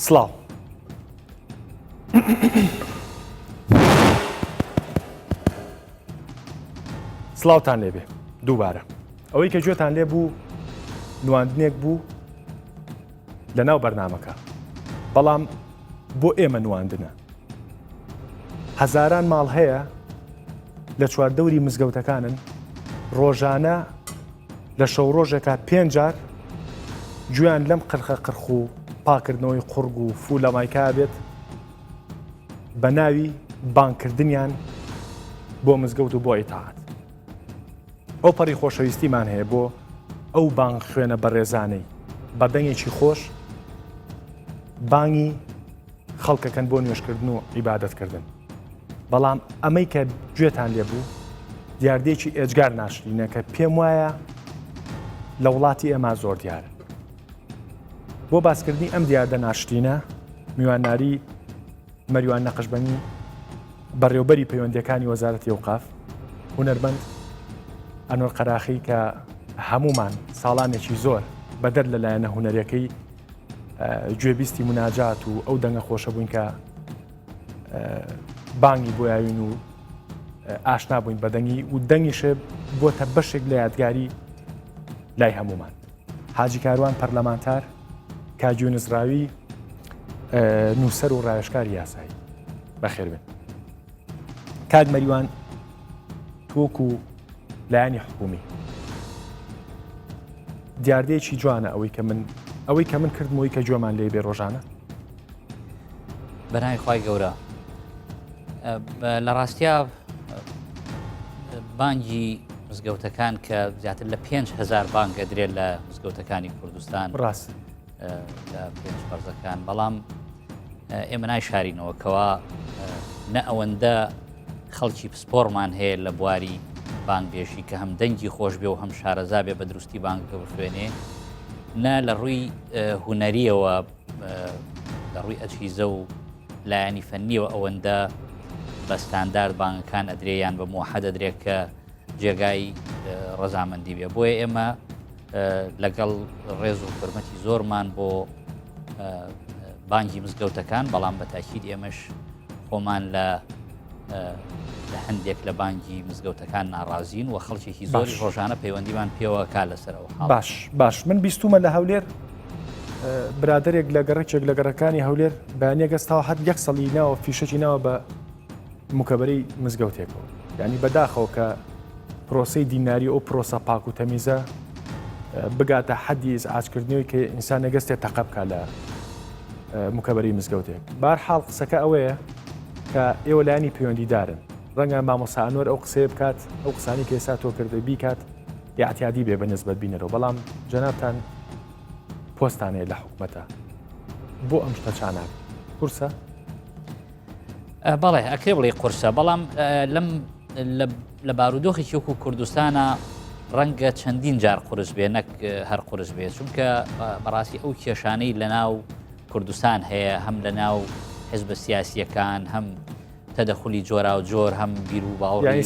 سڵاو سڵاوتان لێبێ دووبارە ئەوەی کە گوێتان لێ بوو نواندنێک بوو لە ناو بەرنامەکە بەڵام بۆ ئێمە نواندنە هەزاران ماڵ هەیە لە چواردەوری مزگەوتەکانن ڕۆژانە لە شەو ڕۆژێکە 5 جار گویان لەم قرخە قرخ و پاکردنەوەی قورگ و فول لە مایکا بێت بە ناوی بانکردنیان بۆ مزگەوت و بۆ ئیتاعات ئەو پەڕی خۆشەویستیمان هەیە بۆ ئەو بانگ خوێنە بەڕێزانەی بە دەنگێکی خۆش بانگی خەڵکەکەن بۆ نوێشکردن و عیبادەتکردن بەڵام ئەمەی کە گوێتان لێ بوو دیاردێکی ئێجگار ناشرینە کە پێم وایە لە وڵاتی ئێمە زۆر دیارە بۆ باسکردنی ئەم دیاردە ناشرینە میوانناری مەریوان نەقشبەنی بەڕێوەبەری پەیوەندیەکانی وەزارەتی ئەوقاف هونەرمەند ئەنوەر قەراخی کە هەمومان ساڵانێکی زۆر بەدەر لەلایەنە هونەرەکەی گوێبیستی مناجات و ئەو دەنگە خۆشە بووین کە بانگی بۆ یاوین و ئاشنا بووین بە دەنگی و دەنگیشە بۆتە بەشێک لە یادگاری لای هەمومان حاجی کاروان پەرلەمانتار کاجو نزراوی نووسەر و ڕایشکاری یاسایی بەخێربێن کاک مەریوان تۆکو لایانی حکومی دیاردەیەکی جوانە ئەوەی کە من کردمەوەی کە گوێمان لێ بێ ڕۆژانە بەناوی خوای گەورە لە ڕاستیا بانگی مزگەوتەکان کە زیاتر لە 5,000 بانگ ئەدرێت لە مزگەوتەکانی کوردستان ڕاست لە 5 فەرزەکان بەڵام ئێمە نایشارینەوەکەوە نە ئەوەندە خەڵکی پسپۆرمان هەیە لە بواری بانگبێژی کە هەم دەنگی خۆش بێ و هەم شارەزا بێ بە دروستی بانگەکە بخوێنێ نە لە ڕووی هونەریەوە لە ڕووی ئەجهیزە و لایەنی فەنیەوە ئەوەندە بە ستاندارد بانگەکان ئەدرێیان بە موحەد ئەدرێت کە جێگای ڕەزامەندی بێ بۆیە ئێمە لەگەڵ ڕێز و حرمەتی زۆرمان بۆ بانگی مزگەوتەکان بەڵام بە تاکید ئێمەش خۆمان لە هەندێک لە بانگی مزگەوتەکان ناڕازین و خەڵکێکی زۆری ڕۆژانە پەیوەندیمان پێوە کا لەسەرەوە باش من بیستومە لە هەولێر برادێک لە گەڕێکێک لە گەڕەکانی هەولێر بەیانیە گەستاوە هەر 1 سەڵی ناوە فیشەکی ناوە بە مکەبەرەی مزگەوتێکەوە یعنی بەداخەوە کە پرۆسەی دیناری ئەو پرۆسە پاک و تەمیزە بگاتە حەدی ئاچکردنەوەی کە ئینسان نەگەستێت تەقە بکە لە مکەبەری مزگەوتێک بارحاڵ قسەکە ئەوەیە کە ئێوە لایانی پەیوەندیدارن ڕەنگە مامۆستا ئەنوەر ئەو قسەیە بکات ئەو قسانی کە ئێستا تۆ کردو بیکات یاعتیادی بێ بە نسبەت بینەرەوە بەڵام جەنابتان پۆستانەیە لە حکوومەتە بۆ ئەم شتە چاناک قورسە؟ بەڵێ ئەکرێ بڵێ قورسە بەڵام لە بارودۆخێکی وەکو کوردستانە ڕەنگە چەندین جار قورس بێ نەک هەر قورس بێ چونکە بەڕاستی ئەو کێشانەی لە ناو کوردستان هەیە هەم لە ناو حزبە سیاسیەکان هەم تەدەخولی جۆرا و جۆر هەم بیر و باوەڕ یعنی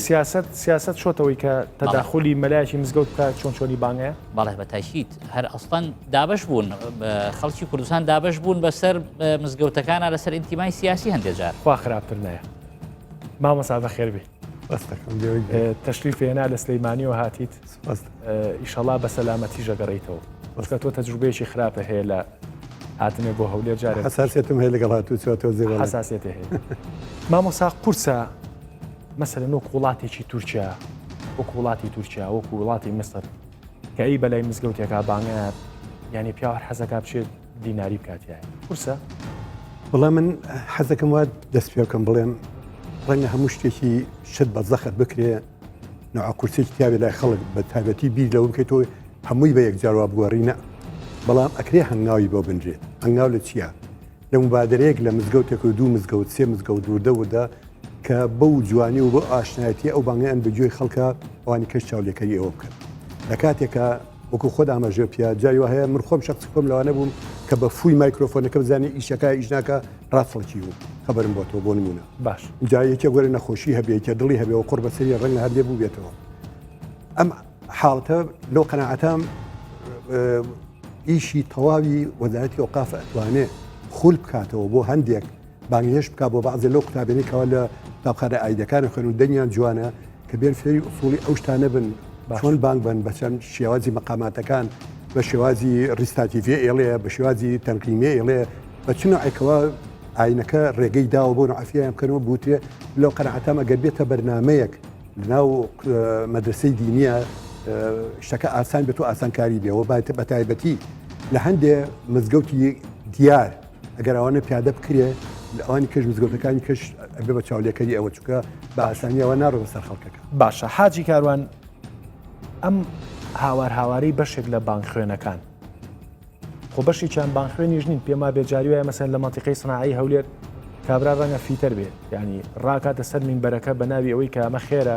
سیاست شۆتەوەی کە تەداخولی مەلایەکی مزگەوت بکات چۆنی بانگەیە بەڵێ بە تاکید هەر ئەسڵەن دابەش بوون خەڵکی کوردستان دابەش بوون بەسەر مزگەوتەکانە لەسەر ئینتیمای سیاسی هەندێک جار خوا خراپتر نایە مامۆستا بەخێر بێ تەشریف هێنا لە سلەیمانیەوە هاتیت ئیشەڵا بە سەلامەتی ژەگەڕیتەوە وەکە تۆ تەجروبەیەکی خراپە هەیە لە هاتنێ بۆ هەولێر جارێک حساسیتم هەیە لەگەڵ هاتووە زێ حساسیەتی هەیە مامۆستا قورسە مەسەلەن وەکو وڵاتێکی تورکیا وەکو وڵاتی تورکیا وەکو وڵاتی مسر کە ئەی بەلای مزگەوتێکا بانگە یعنی پیاوە حەزەکە بچێت دیناری بکاتیایە قورسە وەڵام من حەزەکەم وا دەست پێ بکەم بڵێم ڕەنگە هەموو شتێکی شت بە زەخت بکرێ نوع کورسێکی تیاوی لای خەڵک بە تایبەتی بیر لەوم کە تۆ هەمووی بە یەکجار بگۆڕینە بەڵام ئەکرێ هەنگاوی بۆ بنجێت هەنگاو لە چییە لە مبادرەیەک لە مزگەوتێک و 2 مزگەوت 3 مزگەوت وردەوردا کە بەو جوانی و بۆ ئاشنایەتی ئەو بانگیان بەگوێی خەڵکە ئەوانی کەس چاولەکەی ئەوە بکەن لە کاتێکە وەکو خۆت ئاماژە پیا جاری وە هەیە من خۆم شخص خۆم لەوانە بووم کە بە فوی مایکرۆفۆنەکە بزانانی ئیشەکە ئیشناکە ڕاستڵکی بوو خەبەرم بۆ تۆ بۆ نمونە باش جایەکە گۆرە نەخۆشی هەبێتە دڵی هەبێ و قڕ بەسەری ڕەنگە هەردێ بوو بێتەوە ئەم حاڵتە لەو قەناعەتام ئیشی تەواوی وەزارەتی ئەوقاف ئەتوانێ خول بکاتەوە بۆ هەندێک بانگهێش بک بۆ بەعزێ لەو قوتابێنێکەوە لە قوتابخانە ئایدەکانی خوێن و دەنگیان جوانە کە بێن فێری ئوسوڵی ئەو شتانە بن چۆن بانگ بن بە چەند شێوازی مەقاماتەکان بە شێوازی ڕیستاتیڤێ ئێڵەیە بە شێوازی تەنقیمێ ئێڵەیە بە چ نوعێکەوە ئاینەکە ڕێگەی داوە بۆ نوعافیان بکەنەوە بوتێ لەو قەنەعەتام ئەگەر بێتە بەرنامەیەک لەناو مەدرسەی دینیە شتەکە ئاسان بێت و ئاسانکاری بێەوە بە تایبەتی لە هەندێ مزگەوتی دیار ئەگەر ئەوانە پیادە بکرێ لە ئەوانی کەش مزگەوتەکانی کەش ئەبێ بە چاولەکەری ئەوە چووکە بە ئاسانیەوە ناڕۆ بەسەر خەڵکەکە. باشە حاجی کاروان ئەم هاوارهاواری بەشێک لە بانک خوێنەکان خۆ بەشی چیان بانک خوێنیش نین پێما بێجاری وایە مەسەن لە مەنتیقەی سناعی هەولێر کابرا ڕەنگە فیتەر بێت ینی ڕاکاتە سەر مینبەرەکە بە ناوی ئەوەی کە ئەمە خێرە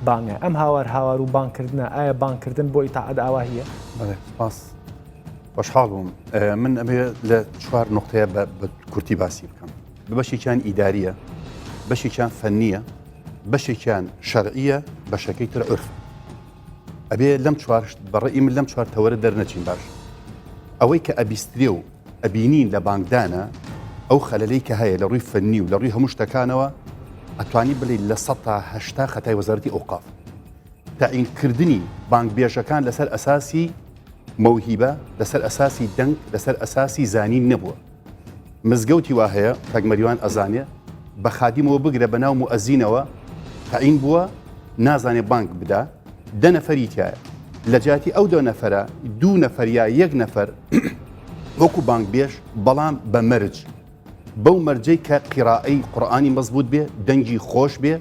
بانگە ئەم هاوار و بانکردنە ئایا بانکردن بۆ ئیتاعەت ئاوا هەیە؟ بەڵێ سپاس خۆشحاڵ بووم من ئەبێ لە چوار نقطەیە بە کورتی باسی بکەم بەشێکیان ئیداریە بەشێکیان فەنیە بەشێکیان شەرعیە بەشەکەی تر عرف ئەبێ لەم چوار بەڕێی من لەم چوار تەوەرە دەرنەچین باش ئەوەی کە ئەبیسترێ و ئەبینین لە بانکدانە ئەو خەلەلەی کە هەیە لە ڕووی فەنی و لە ڕووی هەموو شتەکانەوە ئەتوانی بڵێ لە 180 خەتای وەزارەتی ئەوقاف تەعینکردنی بانک بێژەکان لەسەر ئەساسی مەوهیبە لەسەر ئەساسی دەنگ لەسەر ئەساسی زانین نەبووە مزگەوتی وا هەیە تاگمەریوان ئەزانێ بە خادیمەوە بگرە بە ناو موئەزینەوە تەعین بووە نازانێ بانک بدا دە نەفەری تایە لە جاتی ئەو دو نەفەرە دوو نەفەر یا یەک نەفەر وەکو بانک بێژ بەڵام بە مەرج بەو مەرجەی کە قیرائی قورئانی مەزبوط بێ دەنگی خۆش بێ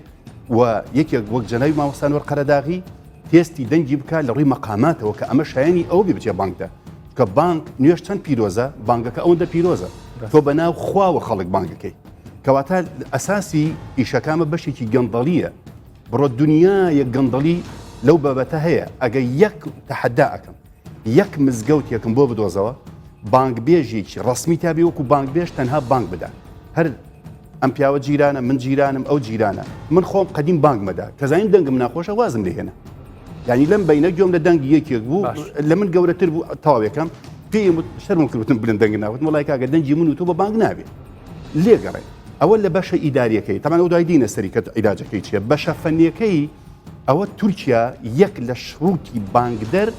و یەکێک وەک جەناوی مامۆستا نوێر قەرەداغی تێستی دەنگی بکە لە ڕووی مەقاماتەوە کە ئەمە شایانی ئەو بێ بچێ بانکدا کە بانک نوێش چەند پیرۆزە بانگەکە ئەوەندە پیرۆزە تۆ بەناو خواوە خەڵک بانگەکەی کەواتە ئەساسی ئیشەکامە بەشێکی گەندەڵیە بڕۆ دنیا یەک گەندەڵی لەو بابەتە هەیە ئەگە یەک تەحەدا ئەکەم یەک مزگەوت یەکم بۆ بدۆزەوە بانک بێژێکی ڕسمی تابێ وەکو بانک بێژ تەنها بانک بدا هەر ئەم پیاوە جیرانە من جیرانم ئەو جیرانە من خۆم قەدیم بانک مەدا کەزانین دەنگم ناخۆشە وازم لێهێنا یعنی لەم بەینە گوێم لە دەنگی یەکێک بوو لە من گەورەتر بوو تاوێکم پێی شەرم کردوتم بلند دەنگ ناوت وڵای کاگە دەنگی من و تۆ بە بانک نابێت لێگەڕێ ئەوە لە بەشە ئیداریەکەی تەمان ئەو دوای دینە سەریکەت عیلاجەکەی چییە بەشە فەنیەکەی ئەوە تورکیا یەک لە شروتی بانکدەر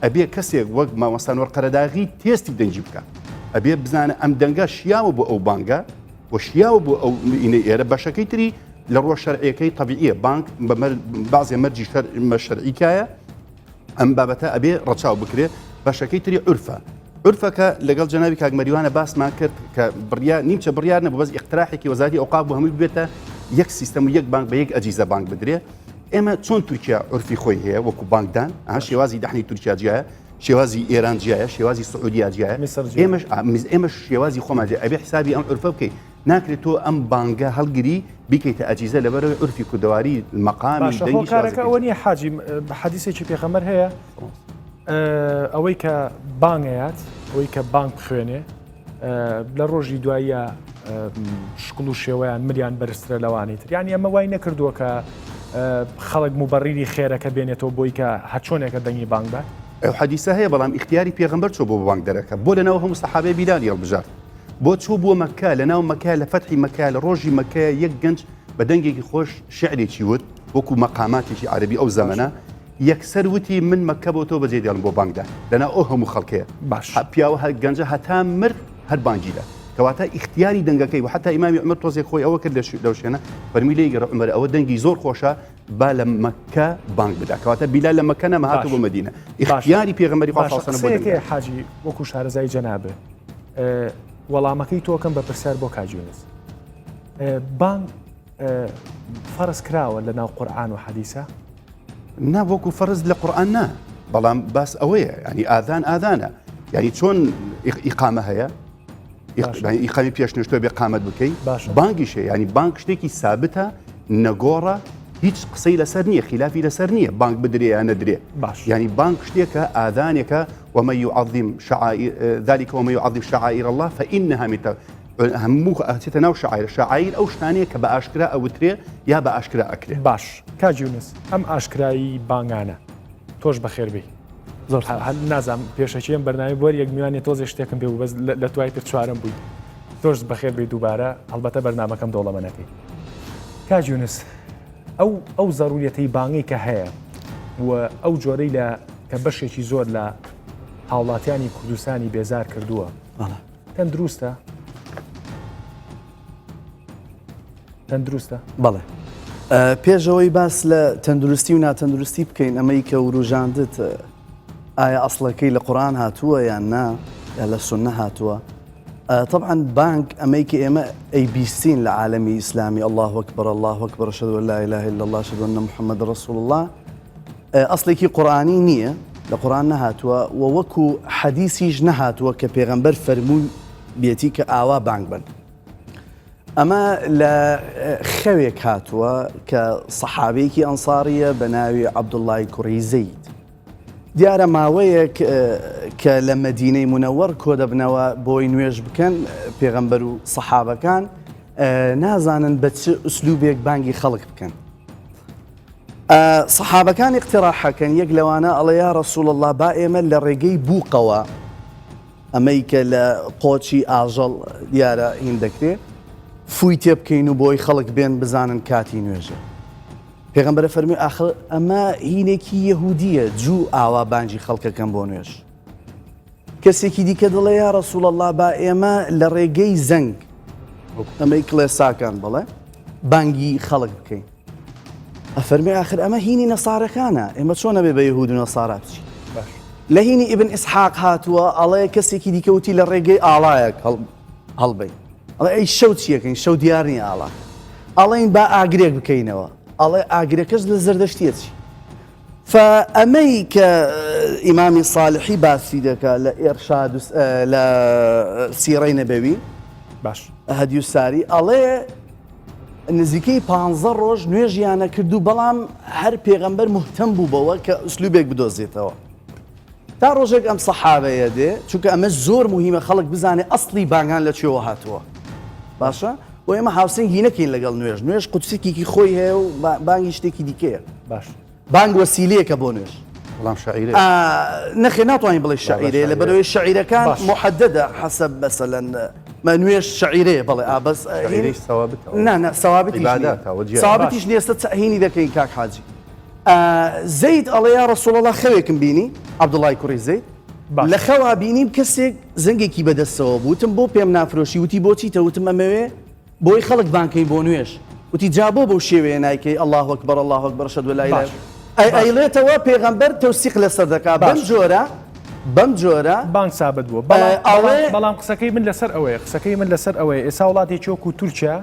ئەبێ کەسێک وەک مامۆستا نوێر قەرەداغی تێستی دەنگی بکە ئەبێ بزانە ئەم دەنگە شیاوە بۆ ئەو بانگە و شیاوە بۆ ئەو ئێرە بەشەکەی تری لە ڕۆژ شەرعیەکەی طبیعیە بانک بەعزێ مەرجی شەرعیکایە ئەم بابەتە ئەبێ ڕەچاو بکرێ بەشەکەی تری عورفە عورفەکە لەگەڵ جەنابی کاگمەریوانە باسمان کرد کە بڕیار نیمچە بڕیار نەبوو بەس اقتراحێکی وەزارەتی ئەوقاف بۆ هەمووی بێتە یەک سیستەم و یەک بانک بە یەک ئەجیزە بانک بدرێ ئێمە چۆن تورکیا عورفی خۆی هەیە وەکو بانکدان شێوازی دەحنی تورکیا جیایە شێوازی ئێران جیایە شێوازی سعودیا جیایە ئێمەش شێوازی خۆمان جیایە ئەبێ حسابی ئەم عورفە بکەیت ناکرێت تۆ ئەم بانگە هەڵگری بیکەیتە ئەجیزە لەبەرەوەی عورفی کوردەواری مەقامی دەنگی کارەکە ئەوە نییە حاجی حەدیثێکی پێغەمبەر هەیە ئەوەی کە بانگەیات ئەوەی کە بانک بخوێنێ لە ڕۆژی دواییە شکڵ و شێوەیان ملیان بەرزترە لەوانی تر یعنی ئەمە وای نەکردووە کە خەڵک موبەڕیری خێرەکە بێنێتەوە بۆی کە هەچۆنێکە دەنگی بانک بات ئەو حەدیثە هەیە بەڵام اختیاری پێغەمبەر چۆ بۆ بانک دەرەکە بۆ لەناو هەموو سەحابەی بیلالی هەڵبژارد بۆ چوو بووە مەکە لەناو مەکە لە فەتحی مەکە لە ڕۆژی مەکە یەک گەنج بە دەنگێکی خۆش شعرێکی وت وەکو مەقاماتێکی عەرەبی ئەو زەمەنە یەکسەر وتی من مەکە بۆ تۆ بەجێ دێڵم بۆ بانکدا لەناو ئەو هەموو خەڵکەیە پیاوە گەنجە هەتا مرد هەر بانگیدا کەواتە اختیاری دەنگەکەی و حتا ئیمامی عومەر تۆزێک خۆی ئەوە کرد لەو شوێنە فەرمی لێ گەڕا عومەر ئەوە دەنگی زۆر خۆشە با لە مەکە بانک بدا کەواتە بیلال لە مەکە نەما هاتووە بۆ مەدینە اختیاری پێغەمبەری خوا صلی الله علیه و حاجی وەکو شارەزای جەنابێ وەڵامەکەی تۆکەم بە پرسیار بۆ کاجوونس بانک فەرز کراوە لە ناو قورئان و حەدیثە نا وەکو فەرز لە قورئان نا بەڵام باس ئەوەیە ینی ئاذان ئاذانە ینی چۆن ئیقامە هەیە ئیقامی پێشنوشتۆ بێ قامەت بکەی بانگیشە ینی بانک شتێکی سابتە نەگۆڕە هیچ قسەی لەسەر نییە خلافی لەسەر نییە بانک بدرێ یان نەدرێ ینی بانک شتێکە ئاذانێکە ومن يعظم شعائر ذلك ومن يعظم شعائر الله فإنها من هەموو ئەچێتە ناو شعائر ئەو شتانەیە کە بە ئاشکرا ئەوترێ یا بە ئاشکرا ئەکرێ باش کاجیونس ئەم ئاشکرایی بانگانە تۆش بەخێربی زۆر نازام پێشەکیم بەرنامەی بۆ یەک میوانی تۆزێ شتێکم پێ بەس لە توای تر چوارم بووی تۆش بەخێر بێ دووبارە هەڵبەتە بەرنامەکەم دەوڵەمەنەکەی کاجیونس ئەو زەڕوریەتەی بانگی کە هەیە و ئەو جۆرەی لە کە بەشێکی زۆر لە هاوڵاتیانی کوردستانی بێزار کردووە تەندروستە بەڵێ پێشەوەی باس لە تەندروستی و ناتەندروستی بکەین ئەمەی کە وروژاندت ئایا ئەسڵەکەی لە قورآن هاتووە یان نا یا لە سونە هاتووە طبعا بانک ئەمەی کە ئێمە ئەیبیستین لە عالەمی ئیسلامی الله أكبر الله أكبر أشهد أن لا إله إلا الله أشهد أن محمد رسول الله ئەسڵێکی قورآنی نییە لە قورآن نەهاتووە و وەکو حەدیثیش نەهاتووە کە پێغەمبەر فەرمووی بێتی کە ئاوا بانگ بن ئەمە لە خەوێک هاتووە کە سەحابەیەکی ئەنساریە بە ناوی عەبدوڵڵای کوڕی زەید دیارە ماوەیەک کە لە مەدینەی مونەوەر کۆ دەبنەوە بۆی نوێژ بکەن پێغەمبەر و سەحابەکان نازانن بە چ ئوسلوبێک بانگی خەڵک بکەن سەحابەکان اقتراحەکەن یەک لەوانە ئەڵێ یا ڕەسوول الله با ئێمە لە ڕێگەی بووقەوە ئەمەی کە لە قۆچی ئاژەڵ دیارە هین دەکرێت فوی تێ بکەین و بۆی خەڵک بێن بزانن کاتی نوێژە پێغەمبەر فەرمی ئاخر ئەمە هینێکی یەهودیە جوو ئاوا بانگی خەڵکەکەم بۆ نوێژ کەسێکی دیکە دڵێ یا ڕەسوول الله با ئێمە لە ڕێگەی زەنگ ئەمەی کڵێساکان بڵێ بانگی خەڵک بکەین ئەفەرمی ئاخر ئەمە هینی نەسارەکانە ئێمە چۆن نەبێ بە یەهود و نەسارا بچین لە هینی ئیبن ئیسحاق هاتووە ئەڵێ کەسێکی دیکەوتی لە ڕێگەی ئاڵایەک هەڵبەی ئەڵێ ئەی شەو چیەکەین شەو دیارنی ئاڵا ئەڵێن با ئاگرێک بکەینەوە ئەڵێ ئاگرەکەش لە زەردەشتیە چی فەمەی کە ئیمامی صالحی باسی دەکات لە ئێرشاد لە سیرەی نەبەوی باش هەدی و ساری ئەڵێ نزیکەی 15 ڕۆژ نوێژیانە کردو بەڵام هەر پێغەمبەر مهتەم بوو بەوە کە ئوسلوبێک بدۆزێتەوە تا ڕۆژێک ئەم سەحابەیە دێ چونکە ئەمە زۆر مهمە خەڵک بزانێ ئەسڵی بانگان لە کوێوە هاتووە باشە و ئێمە هاوسنگی نەکەین لەگەڵ نوێژ قوتسێکێکی خۆی هەیە و بانگی شتێکی دیکەیە باش بانگ وەسیلەیەکە بۆ نوێژ بەڵام شاعیرێ نەخێ ناتوانین بڵێ شاعیرەیە لە بەرەوەی شاعیرەکان محەددە حەسەب مەسەلەن ما نوێژ شعیرەیە بەڵێ بەس سەوابەتیش نیە هینی دەکەین کاک حاجی زەید ئەڵێ یا ڕەسوول الله خەوێکم بینی عەبدوڵڵای کوڕی زەید لە خەوا بینیم کەسێک زەنگێکی بەدەستەوە بووتم بۆ پێم نافرۆشی وتی بۆچی تەوتم ئەمەوێ بۆی خەڵک بانکەی بۆ نوێژ وتی جابۆ بەو شێوەیە نایکەی الله أكبر الله أكبر أشهد أن لا إله ئەیڵێتەوە پێغەمبەر تەوسیق لەسەر دەکات بەم جۆرە بانگ سابت بووە بەڵام قسەکەی من لەسەر ئەوەیە ئێستا وڵاتێکی وەکو تورکیا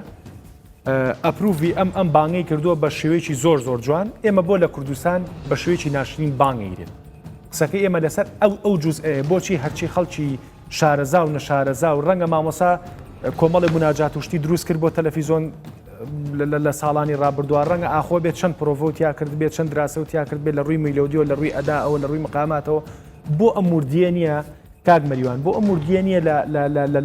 ئەپروڤی ئەم بانگەی کردووە بە شێوەیەکی زۆر جوان ئێمە بۆ لە کوردستان بە شێوەیەکی ناشرین بانگەیرێت قسەکەی ئێمە لەسەر ئەو جوزئەیە بۆچی هەرچی خەڵکی شارەزا و نەشارەزا و ڕەنگە مامۆسا کۆمەڵی مناجات و شتی دروست کرد بۆ تەلەڤیزۆن لە ساڵانی ڕابردووە ڕەنگە ئاخۆ بێت چەند پرۆڤۆتیا کرد بێت چەند دراسەوتیا کرد بێت لە ڕووی میلۆدیۆ لە ڕووی ئەداەوە لە ڕووی مقاماتەوە بۆ ئەم موردیە نییە کاک مەریوان بۆ ئەم موردیە نییە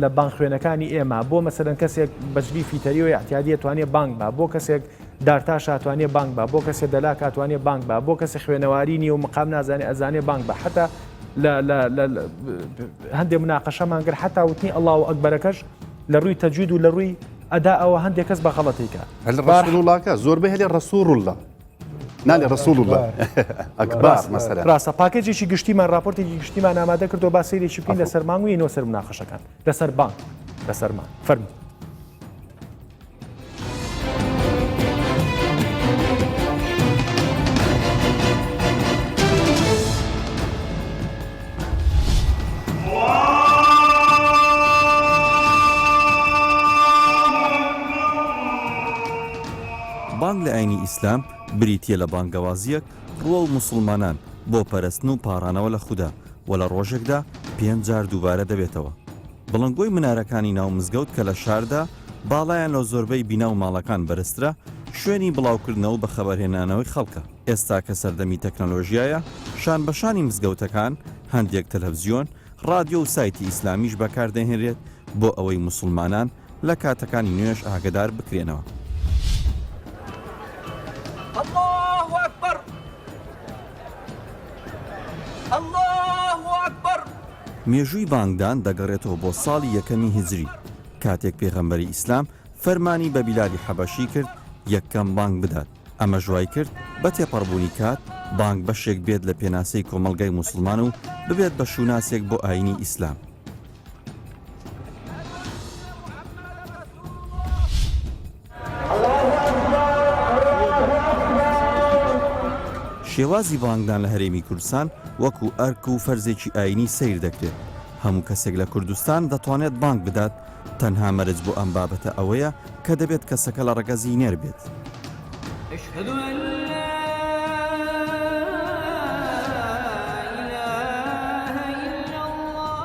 لە بانگ خوێنەکانی ئێمە بۆ مەسەرەن کەسێک بەجلی فیتەریەوە احتیادیە توانێت بانگ بە بۆ کەسێک دارتاش ئەتوانێت بانگ بە بۆ کەسێک دەلاک ئەتوانێت بانگ بە بۆ کەسێک خوێنەواری نیە و مقام نازانێت ئەزانێت بانگ بە حتا هەندێک مناقەشەمان کرد حتا وتنی ئەڵڵاهو ئەکبەرەکەش لە ڕووی تەجوید و لە ڕووی ئەدا ئەوە هەندێک کەس بە خەڵەتێکە ڕسول اللهکە زۆربەی هەلێ ڕسول الله نالێ ڕسول الله ئەکبار مەسەلا ڕاستە پاکێجێکی گشتیمان راپۆرتێکی گشتیمان ئامادە کردو با سەیرێکی بکەین لەسەر مانگ و یەنەوە سەر مناقەشەکان لەسەر بانگ لەسەرمان فەرموو بانگ لە ئاینی ئیسلام بریتیە لە بانگەوازیەک ڕوە و موسڵمانان بۆ پەرستن و پارانەوە لە خوددا و لە ڕۆژێکدا 5 جار دووبارە دەبێتەوە. بڵنگۆی منارەکانی ناو مزگەوت کە لە شاردا باڵایان لە زۆربەی بینا و ماڵەکان بەرزترە شوێنی بڵاوکردنەوە بە خەبەرهێنانەوەی خەڵکە. ئێستا کە سەردەمی تەکنۆلۆژیایە شان بەشانی مزگەوتەکان هەندێک تەلەڤزیۆن، رادیۆ و سایتی ئیسلامیش بەکاردەهێنرێت بۆ ئەوەی موسڵمانان لە کاتەکانی نوێژ ئاگدار بکرێنەوە. الله أكبر الله أكبر مێژووی بانگدان دەگەڕێتەوە بۆ ساڵی یەکەمی هیجری کاتێک پێغەمبەری ئیسلام فەرمانی بە بیلالی حەبەشی کرد یەکەم بانگ بدات ئەمە ژوای کرد بە تێپەڕبوونی کات بانگ بەشێک بێت لە پێناسەی کۆمەلگای موسڵمان و ببێت بە شوناسێک بۆ ئاینی ئیسلام. شێوازی بانگدان لە هەرێمی کوردستان وەکو ئەرک و فەرزێکی ئاینی سیر دەکرێت. هەموو کەسێک لە کوردستان دەتوانێت بانگ بدات، تەنها مەرج بۆ ئەم بابەتە ئەوەیە کە دەبێت کەسەکە لە ڕەگەزی نێر بێت. أشهد أن لا إله إلا الله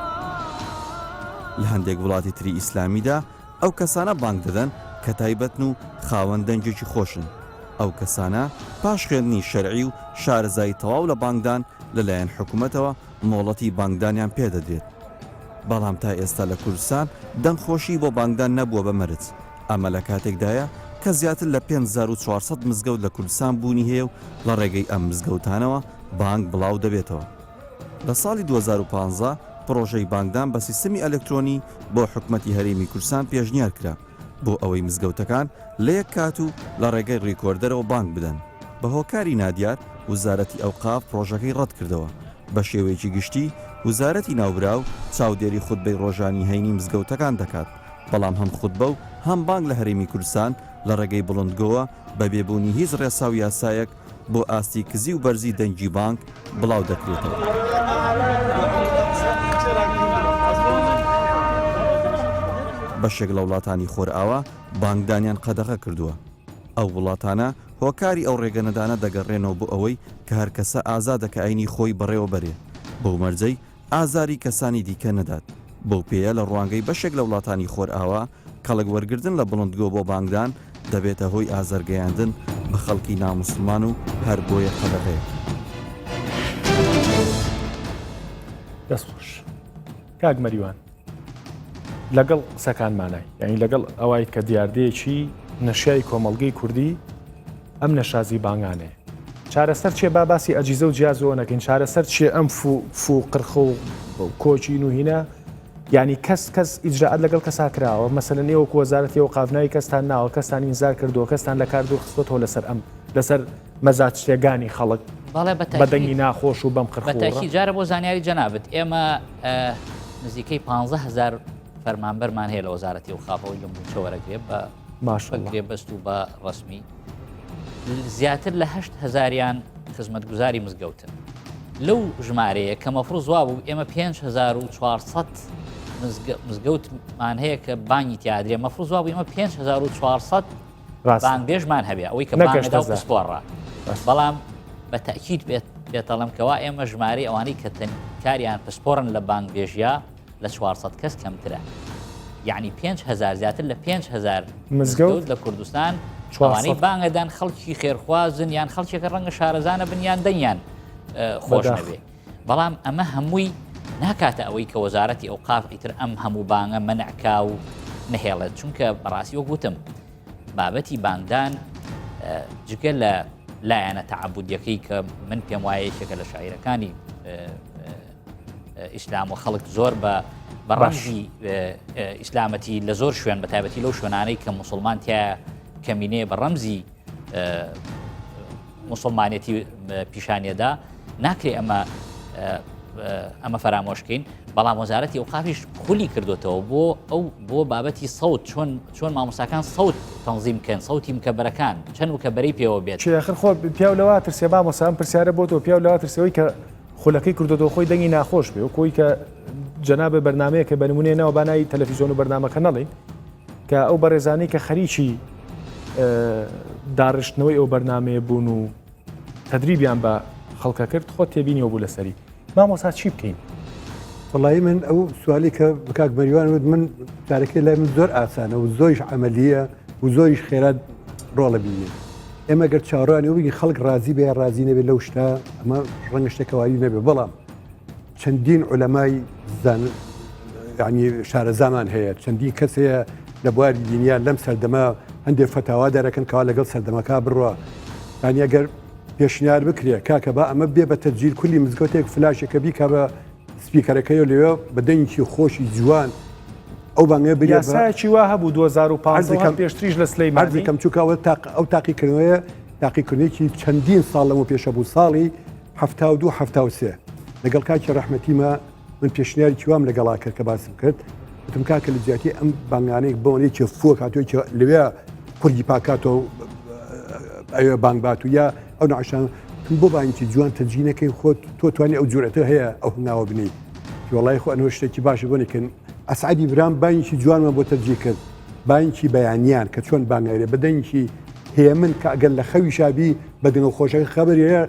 لە هەندێک وڵاتی تری ئیسلامیدا ئەو کەسانە بانگ دەدەن کە تایبەتن و خاوەن دەنجێکی خۆشن. ئەو کەسانە پاش خوێندنی شەرعی و شارەزایی تەواو لە بانگدان لەلایەن حکوومەتەوە مۆڵەتی بانگدانیان پێدەدرێت. بەڵام تا ئێستا لە کوردستان دەنگخۆشی بۆ بانگدان نەبووە بە مەرج. ئەمە لە کاتێکدایە کە زیاتر لە 5400 مزگەوت لە کوردستان بوونی هەیە و لە ڕێگەی ئەم مزگەوتانەوە بانگ بڵاو دەبێتەوە. لە ساڵی 2015 پرۆژەی بانگدان بە سیستەمی ئەلکترۆنی بۆ حکومەتی هەرێمی کوردستان پێشنیار کرا بۆ ئەوەی مزگەوتەکان لە یەک کات و لە ڕێگەی ڕیکۆردەرەوە بانگ بدەن. بە هۆکاری نادیار وزارەتی ئەوقاف پرۆژەکەی ڕەت کردەوە. بە شێوەیەکی گشتی وزارەتی ناوبراو چاودێری خودبەی ڕۆژانی هەینی مزگەوتەکان دەکات، بەڵام هەم خودبە و هەم بانگ لە هەرێمی کوردستان لە ڕێگەی بڵندگۆوە بە بێبوونی هیچ ڕێسا و یاسایەک بۆ ئاستی کزی و بەرزی دەنگی بانگ بڵاو دەکرێتەوە. بەشێک لە وڵاتانی خۆرئاوا بانگدانیان قەدەغە کردووە. ئەو وڵاتانە هۆکاری ئەو ڕێگەنەدانە دەگەڕێنەوە بۆ ئەوەی کە هەر کەسە ئازادە کە ئاینی خۆی بەڕێوە بەرێ، بەو مەرجەی ئازاری کەسانی دیکە نەدات. بەو پێیە لە ڕوانگەی بەشێک لە وڵاتانی خۆرئاوا کەڵک وەرگردن لە بڵندگۆ بۆ بانگدان دەبێتە هۆی ئازارگەیاندن بە خەڵکی ناموسڵمان و هەر بۆیە قەدەغەیە. دەستخۆش کاک مەریوان لەگەڵ قسەکانمانای، یعنی لەگەڵ ئەوەی کە دیاردەیەکی نەشیای کۆمەڵگەی کوردی ئەم نەشازی بانگانەیە. چارەسەر چیە با باسی ئەجیزە و جیازەوە نەکەین، چارەسەر چیە ئەم فو قرخە و کۆچین و هینە، یعنی کەس ئیجراعات لەگەڵ کەسا کراوە، مەسەلەن ئێوە وەزارەتی و قافناوی کەستان ناوە، کەستان ئینزار کردووە، کەستان لە کار دوور خستۆتەوە لەسەر مەزات شتێگانی خەڵک بەدەنگی ناخۆش و بەم قرخە. بەتاکی جارە بۆ زانیاری جەنابەت ئێمە نزیکەی 15,000 فەرمانبەرمان هەیە لە وەزارەتی ئەوقافەوەی لەم چۆوەرەگرێ بە ماشەڵڵا بەست و بە ڕسمی زیاتر لە 8,000یان خزمەتگوزاری مزگەوتن. لەو ژمارەیە کە مەفروض وا بوو ئێمە 5400 مزگەوتمان هەیە کە بانگی تیادرێ، مەفروض وا بوو ئێمە 5400 بانگ بێژمان هەبێ ئەوەی کە بانگدا پسپۆڕە. بەڵام بە تەکید بێتەڵم کەوا ئێمە ژمارەی ئەوانەی کە کاریان پسپۆڕن لە بانگ بێژیا لە 400 کەس کەمترە. یعنی 5,000 زیاتر لە 5,000 مزگەوت لە کوردستان ئەوانەی بانگەدان خەڵکی خێرخوازن یان خەڵکێکە ڕەنگە شارەزانە بنیان دەنیان خۆش نەبێ. بەڵام ئەمە هەمووی ناکاتە ئەوەی کە وەزارەتی ئەوقاف ئیتر ئەم هەموو بانگە مەنعکا و نەهێڵێت، چونکە بەڕاستی وە گوتم بابەتی بانگدان جگە لە لایەنە تەعەبودیەکەی کە من پێم وایە یەکێکە لە شاعیرەکانی ئیسلام و خەڵک زۆر بە ڕەمزی ئیسلامەتی لە زۆر شوێن بەتایبەتی لەو شوێنانەی کە موسڵمان تایە کەمینێ بە ڕەمزی موسڵمانێتی پیشانیەدا ناکرێ ئەمە فەرامۆشکەین. بەڵام وەزارەتی ئەوقافیش خولی کردوتەوە بۆ بابەتی سەوت چۆن مامۆستاکان سەوت تەنزیم بکەن، سەوتی مکەبەرەکان چەند وکەبەرەی پێوە بێت. آخر خۆ پیاو لەوا ترسێ با مۆسام پرسیارە بۆ تۆ پیاو لەوا ترسەوەی کە خولەکەی کردوتەوە خۆی دەنگی ناخۆش بێ و کۆی کە جەنابە بەرنمەیە کە بەنمونێ ناوە بانایی تەلەڤیزیۆن و بەرنامەکە نەڵێن کە ئەو بەڕێزانەی کە خەریکی داڕشتنەوەی ئەو بەرنمەیە بوون و تەدریبیان بە خەڵکە کرد خۆ تێبینیەوە بوو لەسەری مامۆستا چی بکەین؟ وڵی من ئەو سوالی کە بکاک مەریوان وت من جارەکەی لای من زۆر ئاسانە و زۆریش عملیە و زۆریش خێرات ڕۆڵە بینێ. ئێمە گەر چاڕوانی وی خەڵک ڕازی بێ ڕازی نەبێت لەو شتا ئەمە ڕەنگە شتێکەواری نەبێ، بەڵام چەندین عولەمای ینی شارەزامان هەیە، چەندین کەس هەیە لە بواری دینیا لەم سەردەما هەندێک فەتاوا دەرەکەن کەوا لەگەڵ سەردەمەکە بڕوە. ینی ئەگەر پێشنیار بکرێ کاکە با ئەمە بێ بە تەجیل کولی مزگەوتێک فلاشێکە بیکە بە سپیکەرەکەی لێوە بە دەنگی خۆشی جوان ئەو بانگە بێت یاسایەکی وا هەبوو 2015 پێشتریش لە سلەیمانی ئەرزەکەم چووکەوە ئەو تاقیکردنەوەیە تاقیکردنێکی چەندین ساڵ لەمە پێشە بوو ساڵی 1970 لەگەڵ کاکی ڕەحمەتیمە من پێشنیاری وام لەگەڵا کرد کە باسم کرد وتم کاکە لە جیاتی ئەم بانگانەیەک بۆنێکی فۆک هاتووی لەوێ کوردی پاکاتەوە ئەوێ بانگبات و یا ئەو نعشان بۆ بانکی جوان تەجینەکەی خۆت تۆ توانی ئەو جورەتە هەیە ئەو هەنگاوە بنی وڵی خۆ ئەنەوە شتێکی باشە بۆنێکن ئەسعادی برام بانکی جوانمان بۆ تەرجی کرد بانکی بەیانیان کە چۆن بانگایرێ بەدەنگی هەیە من کە ئەگەر لە خەوی شابی بەدنە خۆشەکە خەبەرە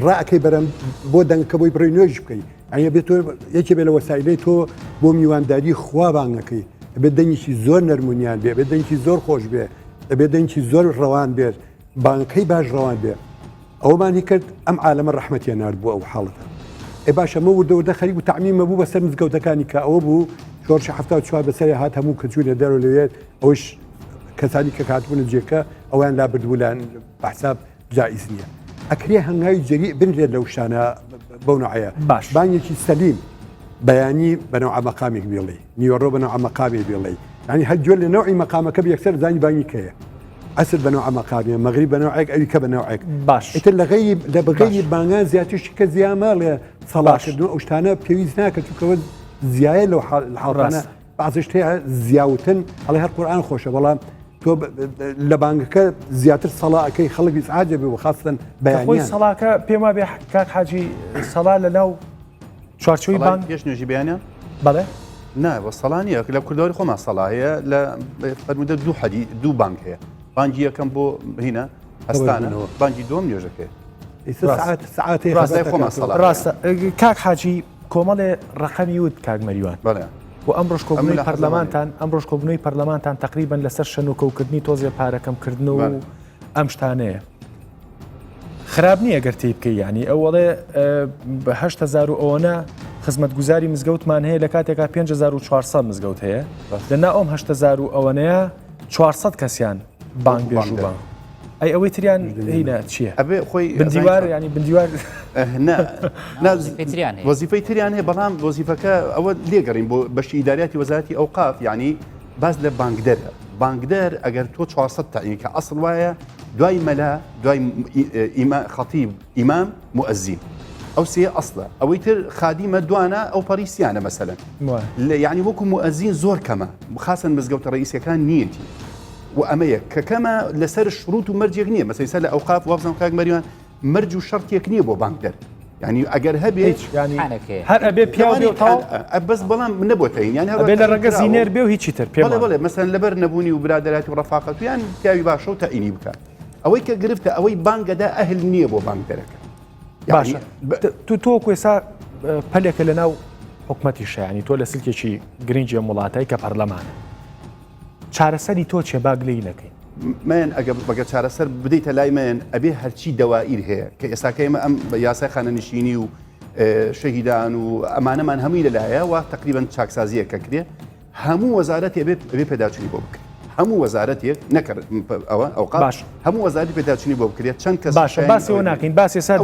ڕاکەی بەرەم بۆ دەنگکە بۆی بڕی نوێژ بکەیت ئەە بێت تۆ یەکێ بێ لە وەسایلەی تۆ بۆ میوانداری خوا بانگەکەی بێت دەنگی زۆر نەرمونیان بێ بێت دەنگی زۆر خۆش بێ دەبێت دەنگی زۆر ڕەوان بێت بانکەی باش ڕەوان بێ ئەومانی کرد ئەم عالەمە ڕەحمەتیان نرد بوو ئەو حاڵەتە ئێ باشە مە وردەوردە خەریک و تەعمیمە بوو بەسەر مزگەوتەکانی کە ئەوە بوو شۆڕش هەفتا چوار بەسەری هات هەموو کە چوونە دەرەوە لەوێت ئەوش کەسانی کە هاتبوون جێکە ئەویان لا بردبوولان بەحساب جائز نییە ئەکرێ هەنگاوی جەری بنرێت لەو شانە بەو نوعەیە باش بانگێکی سەلیم بەیانی بەنەوع مەقامێک بێڵێ نیوەڕۆ بەنەوع مەقامێ بێڵێ ینی هەر جۆر لە نەوعی مەقامەکە یەکسەر زانی بانگی کەیە ئەسر بەنەوع مەقامێ مەغریب بەنەوەیەک ئەوی کە بەنەوەیەک باش ئیتر لە بەغەیری بانگان زیاتریشی کە زیامەڵێ سەڵاتکردن ئەو شتانە پێویست ناکە چونکەوە زیایە لەو حاڵانە بەعزش هەیە زیاوتن ئەڵێ هەر قورئان خۆشە بەڵام تۆ لە بانگەکە زیاتر سەڵاکەی خەڵک بیسعاجە بێ و خاستن بەیانیان خۆی سەڵاکە پێما بێ کاک حاجی سەڵا لە ناو چوارچووی بانگ پێش نوێژی بیانە بەڵێ نا بە سەڵانیە لە کوردەوەری خۆمان سەڵاهەیە لە فەرمودە دوو بانک هەیە بانگی یەکەم بۆ هینە هەستانە بانگی دۆم نوێژەکەی سعاتی خۆمان سەڵات ڕاستە کاک حاجی کۆمەڵێ ڕقەمی وت کاگمەریوان بەڵێ و ئەمڕۆژ کۆبنەوەی پەرلەمانتان ئەمڕۆژ کۆبنەوەی پەرلەمانتان تقریبن لەسەر شەن و کەوکردنی تۆزێ پارەکەمکردن و ئەم شتانەیە خراپ نییە گەر تێی بکەی ینی ئەوڵێ 8,000 ئەوەنە خزمەت گوزاری مزگەوتمان هەیە لە کاتێکا 5,400 مزگەوت هەیە لەنا ئەم 8,000 ئەوەنەیە 400 کەسیان بانگ بێژ و بانگ ئەی ئەوەی تریان هینە چییە؟ ئەبێ خۆی بندیوار ینی بندیوار وەزیفەی تریان هەیە بەڵام وەزیفەکە ئەوە لێگەڕین بۆ بەشی ئیداریاتی وەزارەتی ئەوقاف ینی باز لە بانگدەرە بانگدەر ئەگەر تۆ 400 تاین کە ئەسڵ وایە دوای مەلا دوای خەتیب ئیمام مؤەزین ئەو سێ ئەسڵە ئەوەی تر خادیمە دوانە ئەو پەریسیانە مەسەلەن یعنی وەکو مؤەزین زۆر کەمە خاصن مزگەوتە ڕئیسیەکان نیەتی و ئەمەیە کە کەمە لەسەر شروط و مەرجێک نییە مەسەیسە لە ئەوقاف وابزانم کاک مەریوان مەرج و شەرتێک نییە بۆ بانگدەر ینی ئەگەر هەبێت هەر ئەبێ پیاوە بەس بەڵام نەبووتەین یان هەبێ لە ڕەگە زینێر بێ و هیچی تر پێ بڵێ مەسەن لەبەر نەبوونی و برادەراتی و ڕەفاقەت یان پیاوی باشە و تەعینی بکات ئەوەی کە گرفتە ئەوەی بانگەدا ئەهل نییە بۆ بانگدەرەکە باشە تۆ کوێسا پەلێکە لە ناو حکومەتی شایانی تۆ لە سلکێکی گرنگی وڵاتایی کە پەرلەمانە چارەسەری تۆ چێ باگ لێی نەکەین من ئەگە بەگە چارەسەر بدەیتە لای من ئەبێ هەرچی دەوائیر هەیە کە ئێساکەمە ئەم یاسای خانەنشینی و شەهیدان و ئەمانەمان هەمووی لەلایە و تقریبان چاکسازیەکە کرێ هەموو وەزارەتی ئەبێ پێداچنی بۆ بکرێت هەموو وەزارەتێک نەکرد ئەوە ئەو باش هەموو وەزارەتی پێداچنی بۆ بکرێت چەند کەس باشە باسیەوە ناکەین باسی سا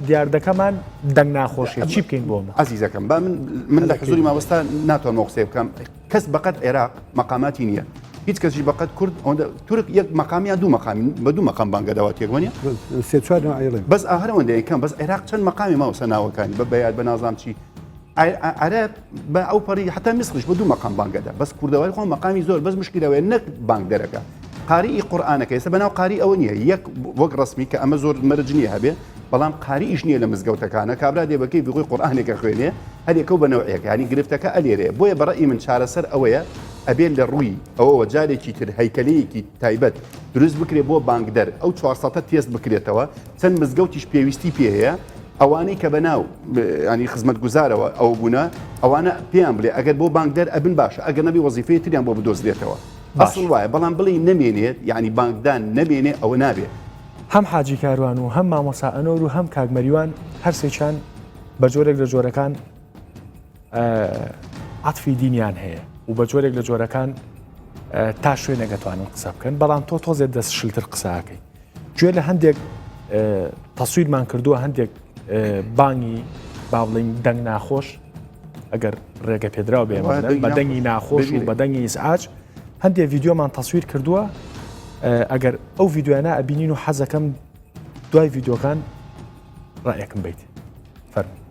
دیاردەکەمان دەنگ ناخۆشیە چی بکەین بۆمە عزیزەکەم با من لە حزوری ماوەستا ناتوانم قسە بکەم کەس بەقەت عێراق مەقاماتی نییە هیچ کەسی بەقەت کورد تورک یەک مەقامیان دوو مەقامی بە دوو مەقام بانگەداواتێک وەنیە بەس ئاهرەوەندەیە کەم بەس عێراق چەند مەقامی ماوەسە ناوەکانی بە بەیاد بە نازام چی عرب بە ئەو پەڕی حتا میسرش بە دوو مەقام بانگەدا بەس کوردەوەی خۆ مەقامی زۆر بەس مشکلەوەی نەک بانگ دەرەکە قاریئی قورئانەکە ئێستا بەناو قاری ئەوە نییە یەک وەک ڕسمی کە ئەمە زۆر مەرج نییە هەبێ بەڵام قاریئیش نییە لە مزگەوتەکانە کابرا دێبەکەی بخۆی قورئانێکە خوێنێ هەرێکە و بەنەوەیەک ینی گرفتەکە ئەلێرێ بۆیە بەڕێی من چارەسەر ئەوەیە ئەبێن لە ڕووی ئەوەوە جارێکی تر هەیکەلەیەکی تایبەت دروست بکرێت بۆ بانگدەر ئەو 400 تێست بکرێتەوە چەند مزگەوتیش پێویستی پێ هەیە ئەوانەی کە بەناو ینی خزمەت گوزارەوە ئەو بوونە ئەوانە پێیان بڵێ ئەگەر بۆ بانگدەر ئەبن باشە ئەگەر نەبی وەزیفەی تریان بۆ بدۆزرێتەوە ئەسڵ وایە بەڵام بڵێ نەمێنێت ینی بانگدان نەمێنێ ئەوە نابێت هەم حاجی کاروان و هەم مامۆسا ئەنۆر و هەم کاگمەریوان هەرسێکیان بە جۆرێک لە جۆرەکان عەتفی دینیان هەیە و بە جۆرێک لە جۆرەکان تا شوێنە دەتوانن قسە بکەن بەڵام تۆ تۆزێت دەست شلتر قساکەی گوێ لە هەندێک تەسویرمان کردووە هەندێک بانگی با بڵین دەنگ ناخۆش ئەگەر ڕێگە پێدراوە بێمە بەدەنگی ناخۆش و بەدەنگی ئیسعاج هەندێک ڤیددیۆمان تەسویر کردووە ئەگەر ئەو ڤیددیوانە ئەبینین و حەزەکەم دوای ڤیددیۆکان ڕایەکم بیت فەرمو.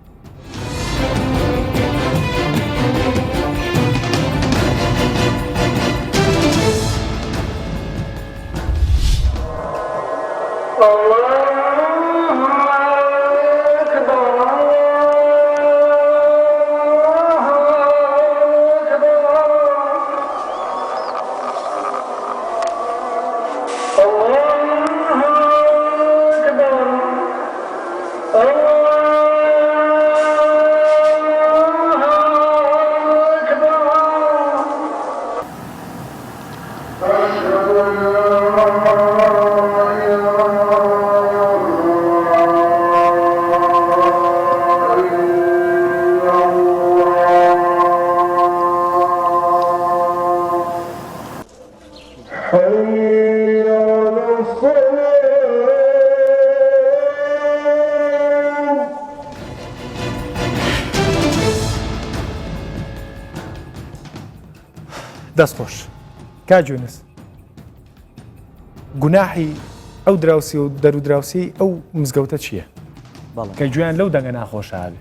دەستخۆش کاجوونس گوناحی ئەو دراوسی و دەرودراوسی ئەو مزگەوتە چییە؟ کە گویان لەو دەنگە ناخۆشاوی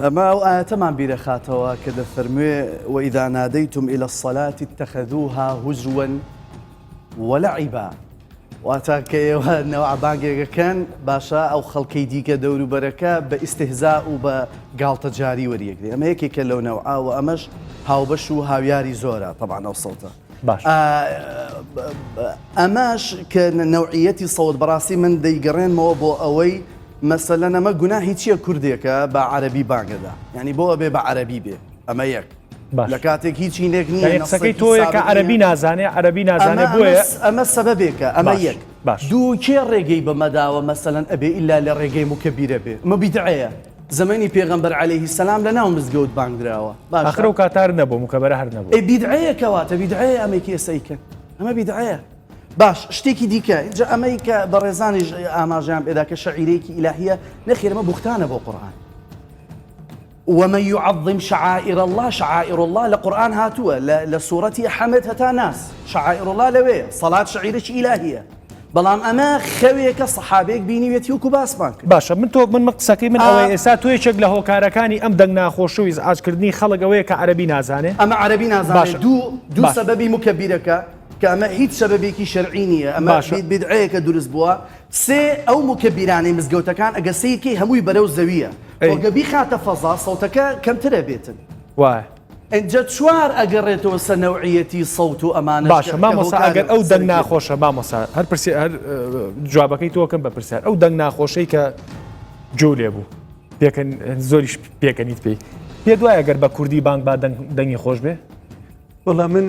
ئەمە ئەو ئاەتەمان بیرە خاتەوە کە دەفەرموێ وإذا ناديتم إلى الصلاة اتخذوها هزوا ولعبا واتە کە ئێوە نەوە بانگێگەکەن باشە ئەو خەڵکەی دیکە دەوروبەرەکە بە ئیستهزا و بە گاڵتە جاری وەریەکری ئەمە یەکێکە لەو نەوعاوە ئەمەش هاوبەش و هاویاری زۆرە طبعا ئەو سەوتە باش ئەمەش کە نەوعیەتی سەوت بەڕاستی من دەیگەڕێنمەوە بۆ ئەوەی مەسەلەن ئەمە گوناهی چییە کوردێکە بە عەرەبی بانگەدا یعنی بۆ ئەبێ بە عەرەبی بێ ئەمە یەک لە کاتێک هیچ هینێک نییە قسەکەی تۆیە کە عەرەبی نازانێ عەرەبی نازانێ بۆیە ئەمە سەبەبێکە ئەمە یەک دوو کێ ڕێگەی بەمەداوە مەسەلەن ئەبێ ئیلا لە ڕێگەی مکەبیرە بێ ئەمە بیدعەیە زمانی پێغەمبەر عەلەیهی سەلام لە ناو مزگەوت بانگدراوە ئاخرە و کاتار نەبوو مکەبەرە هەر نەبوو بیدعەیە کەواتە بیدعەیە ئەمەی ئێسەیکەن ئەمە بیدعەیە باش شتێکی دیکە جا ئەمەی کە بە ڕێزانیش ئاماژیان پێدا کە شەعیرەیەکی ئیلاهیە نەخێرەمە بوختانە بۆ قورئان ومن يعظم شعائر الله شعائر الله لقرآن هاتووە لە سوورەتی حەمد هەتا ناس شعائر الله لەوەیە سەڵات شەعیرەی ئیلاهیە بەڵام ئەمە خەوێکە سەحابێک بینیوێتی وەکو باسمان کرد باشە من قسەکەی من ئەوەی ئێستا تۆ یەکێک لە هۆکارەکانی ئەم دەنگ ناخۆش و ئازکردنی خەڵک ئەوەیە کە عەرەبی نازانێ ئەمە عەرەبی نازانێت دوو سەبەبی مکەبیرەکە کە ئەمە هیچ سەبەبێکی شەرعی نییە ئەمە بیدعەیەکە دروست بووە سێ ئەو مکەبیرانەی مزگەوتەکان ئەگە سیرکەی هەمووی بەرەو زەویە وەگەبی خاتە فەزا سەوتەکە کەمترە بێتن وایە ئەنجە چوار ئەگەڕێتەوە سە نەوعیەتی سەوت و ئەمانە باشە مامۆستا ئەگەر ئەو دەنگ ناخۆشە مامۆستا هەر جوابەکەی تۆکەم بە پرسیار ئەو دەنگ ناخۆشەی کە جۆ لێ بوو پێکەن زۆریش پێکەنیت پێی پێ دوای ئەگەر بە کوردی بانگ با دەنگی خۆش بێ والله من